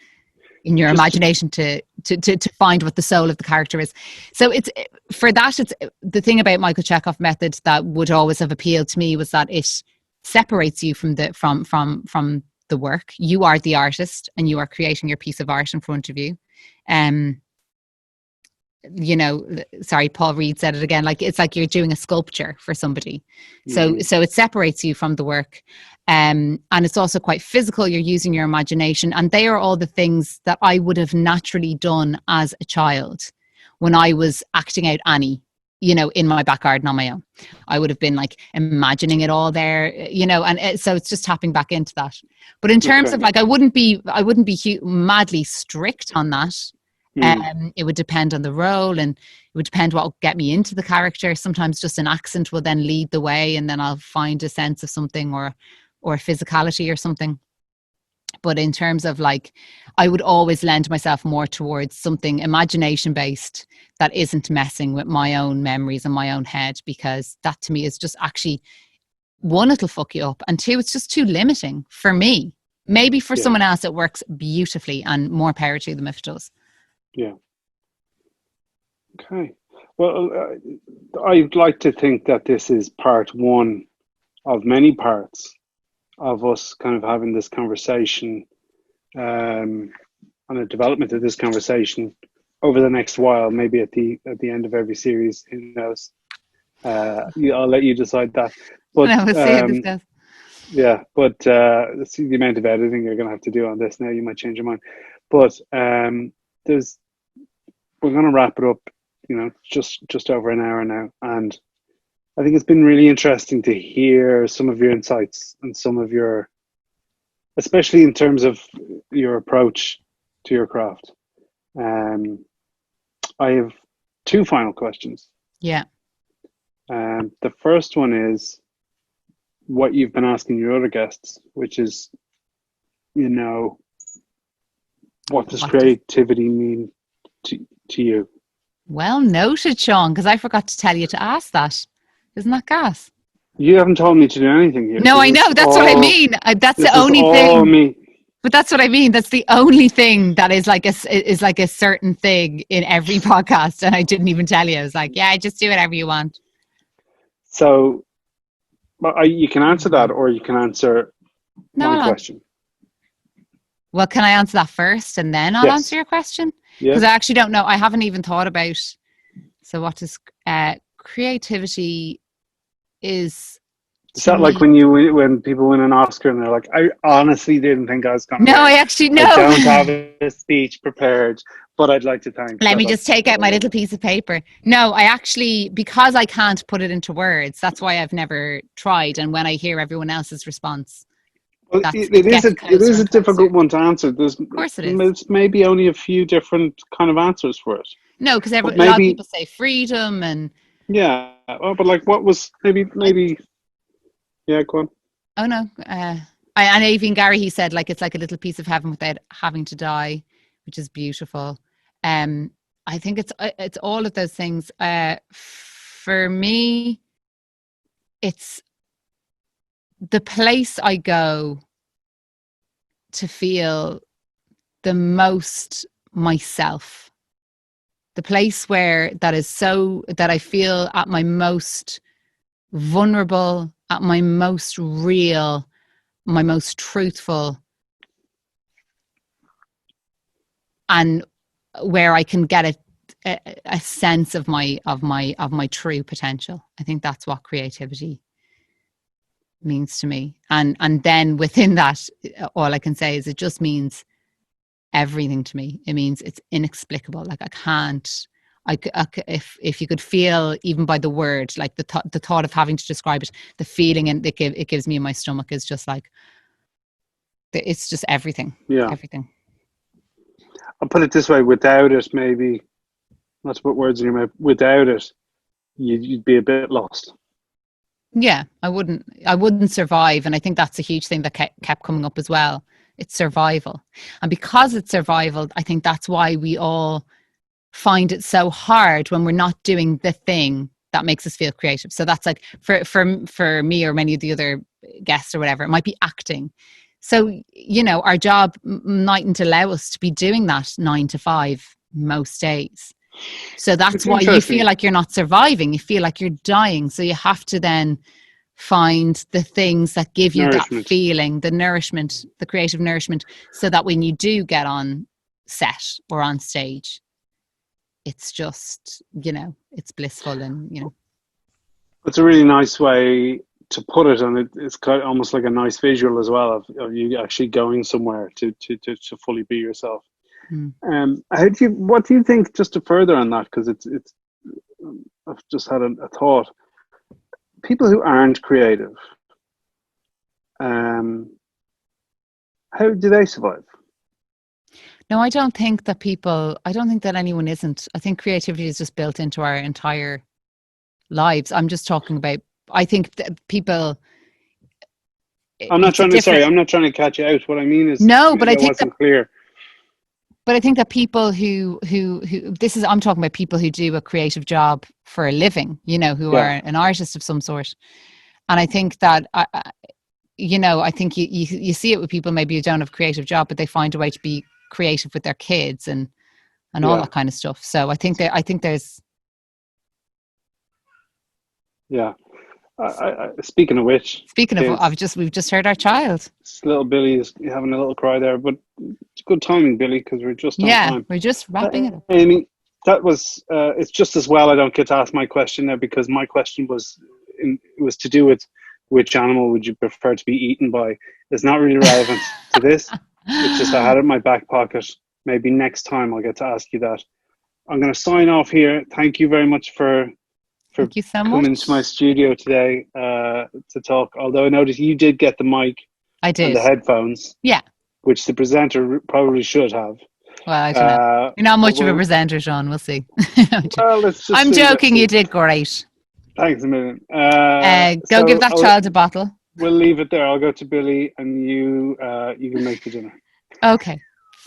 in your Just to, imagination to find what the soul of the character is. So it's for that. It's the thing about Michael Chekhov method that would always have appealed to me was that it separates you from the work. You are the artist and you are creating your piece of art in front of you. Um, you know, sorry, Paul Reed said it again, like it's like you're doing a sculpture for somebody. So mhm. so it separates you from the work. And it's also quite physical. You're using your imagination, and they are all the things that I would have naturally done as a child when I was acting out Annie, you know, in my back garden on my own. I would have been like imagining it all there, you know, and so it's just tapping back into that. But in terms Okay. of like, I wouldn't be madly strict on that. Mm. It would depend on the role, and it would depend what would get me into the character. Sometimes just an accent will then lead the way, and then I'll find a sense of something or physicality or something. But in terms of like, I would always lend myself more towards something imagination based that isn't messing with my own memories and my own head, because that to me is just actually, one, it'll fuck you up, and two, it's just too limiting for me. Maybe for Yeah. someone else it works beautifully, and more power to them if it does. Yeah. Okay. Well, I'd like to think that this is part one of many parts of us kind of having this conversation, and a development of this conversation over the next while. Maybe at the end of every series, who knows? Yeah, I'll let you decide that. But No, we'll see how this goes. yeah, but see the amount of editing you're going to have to do on this now. You might change your mind, but there's we're going to wrap it up. You know, just over an hour now, and I think it's been really interesting to hear some of your insights and some of your, especially in terms of your approach to your craft. Um, I have two final questions. Yeah. The first one is what you've been asking your other guests, which is, you know, what does What does creativity mean to you? Well noted, Sean, because I forgot to tell you to ask that. Isn't that gas? You haven't told me to do anything here. No, I know. That's what I mean. That's This the is only all thing. me. But that's what I mean. That's the only thing that is like a certain thing in every podcast, and I didn't even tell you. I was like, yeah, just do whatever you want. So, you can answer that, or you can answer No, my I'll answer. question. Well, can I answer that first, and then I'll answer Yes. your question? Yeah. Because I actually don't know. I haven't even thought about. So, what does creativity is Is to that like me? when people win an Oscar and they're like, I honestly didn't think I was going to No, I win. actually I no. don't have a speech prepared, but I'd like to thank Let blah, me blah, just take out blah, my blah, little blah. piece of paper. No, I actually, because I can't put it into words, that's why I've never tried. And when I hear everyone else's response, Well, it gets it closer is a and closer. difficult one to answer. Of course it is. There's maybe only a few different kind of answers for it, No, because a but lot of maybe people say freedom and, yeah. Oh, but like, what was I, maybe yeah? Go on. oh no. And even Gary, he said, like, it's like a little piece of heaven without having to die, which is beautiful. Um, I think it's all of those things. For me, it's the place I go to feel the most myself, the place where that is so that I feel at my most vulnerable, at my most real, my most truthful, and where I can get a sense of my true potential. I think that's what creativity means to me. And then within that, all I can say is it just means everything to me. It means it's inexplicable. Like I can't. If you could feel even by the word, like the thought of having to describe it, the feeling and it gives me in my stomach is just like, it's just everything. Yeah. Everything. I'll put it this way: without it, maybe not to put words in your mouth. Without it, you'd be a bit lost. Yeah, I wouldn't survive, and I think that's a huge thing that kept coming up as well. It's survival, and because it's survival, I think that's why we all find it so hard when we're not doing the thing that makes us feel creative. So that's like for me or many of the other guests or whatever, it might be acting. So, you know, our job mightn't allow us to be doing that 9 to 5 most days. So that's why you feel like you're not surviving. You feel like you're dying. So you have to then find the things that give you that feeling, the nourishment, the creative nourishment, so that when you do get on set or on stage, it's just, you know, it's blissful. And, you know, it's a really nice way to put it, and it's kind of almost like a nice visual as well of you actually going somewhere to fully be yourself. What do you think, just to further on that, because it's I've just had a thought, people who aren't creative, how do they survive? No, I don't think that anyone isn't. I think creativity is just built into our entire lives. I'm just talking about, I think that people. I'm not trying to catch you out. What I mean is, no, but I think wasn't clear. But I think that people who I'm talking about people who do a creative job for a living, you know, who are an artist of some sort. And I think that, you know, I think you see it with people maybe who don't have a creative job, but they find a way to be creative with their kids and all that kind of stuff. So I think there's. Yeah. Speaking of which, we've just heard our child. Little Billy is having a little cry there, but it's good timing, Billy, because we're just on time. We're just wrapping it up. Amy, that was it's just as well I don't get to ask my question now, because my question was to do with which animal would you prefer to be eaten by. It's not really relevant to this. It's just I had it in my back pocket. Maybe next time I'll get to ask you that. I'm going to sign off here. Thank you very much for Thank you so much. Coming to my studio today to talk. Although I noticed you did get the mic. I did. And the headphones. Yeah. Which the presenter probably should have. Well, I don't know. You're not much of a presenter, Seán. We'll see. I'm joking. You did great. Thanks a million. Go give that child a bottle. We'll leave it there. I'll go to Billy, and you can make the dinner. Okay.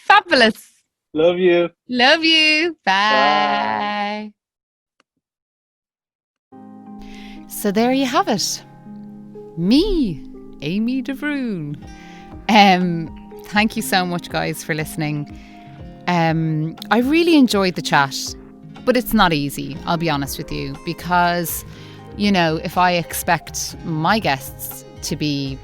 Fabulous. Love you. Love you. Bye. So there you have it. Me, Amy de Bhrún. Thank you so much, guys, for listening. I really enjoyed the chat, but it's not easy, I'll be honest with you, because, you know, if I expect my guests to be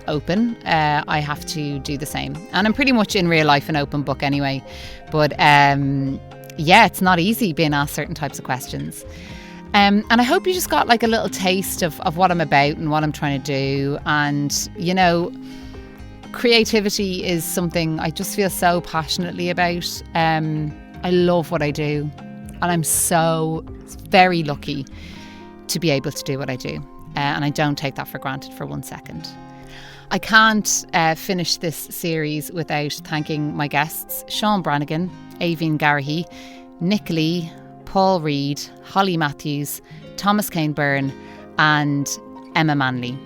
open, I have to do the same. And I'm pretty much in real life an open book anyway. But it's not easy being asked certain types of questions. And I hope you just got like a little taste of what I'm about and what I'm trying to do. And, you know, creativity is something I just feel so passionately about. I love what I do. And I'm so very lucky to be able to do what I do. And I don't take that for granted for 1 second. I can't finish this series without thanking my guests, Seán Brannigan, Aoibhinn Garrahy, Nick Lee, Paul Reed, Holly Matthews, Thomas Kane Byrne, and Emma Manley.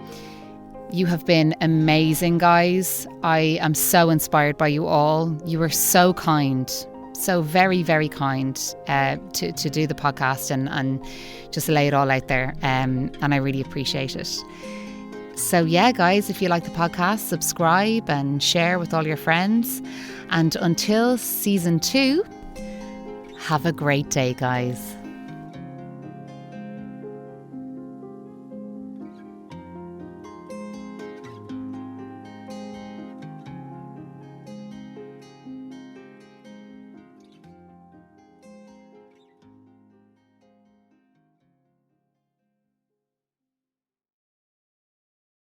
You have been amazing, guys. I am so inspired by you all. You were so kind, so very, very kind to do the podcast and just lay it all out there. And I really appreciate it. So yeah, guys, if you like the podcast, subscribe and share with all your friends. And until season 2, have a great day, guys.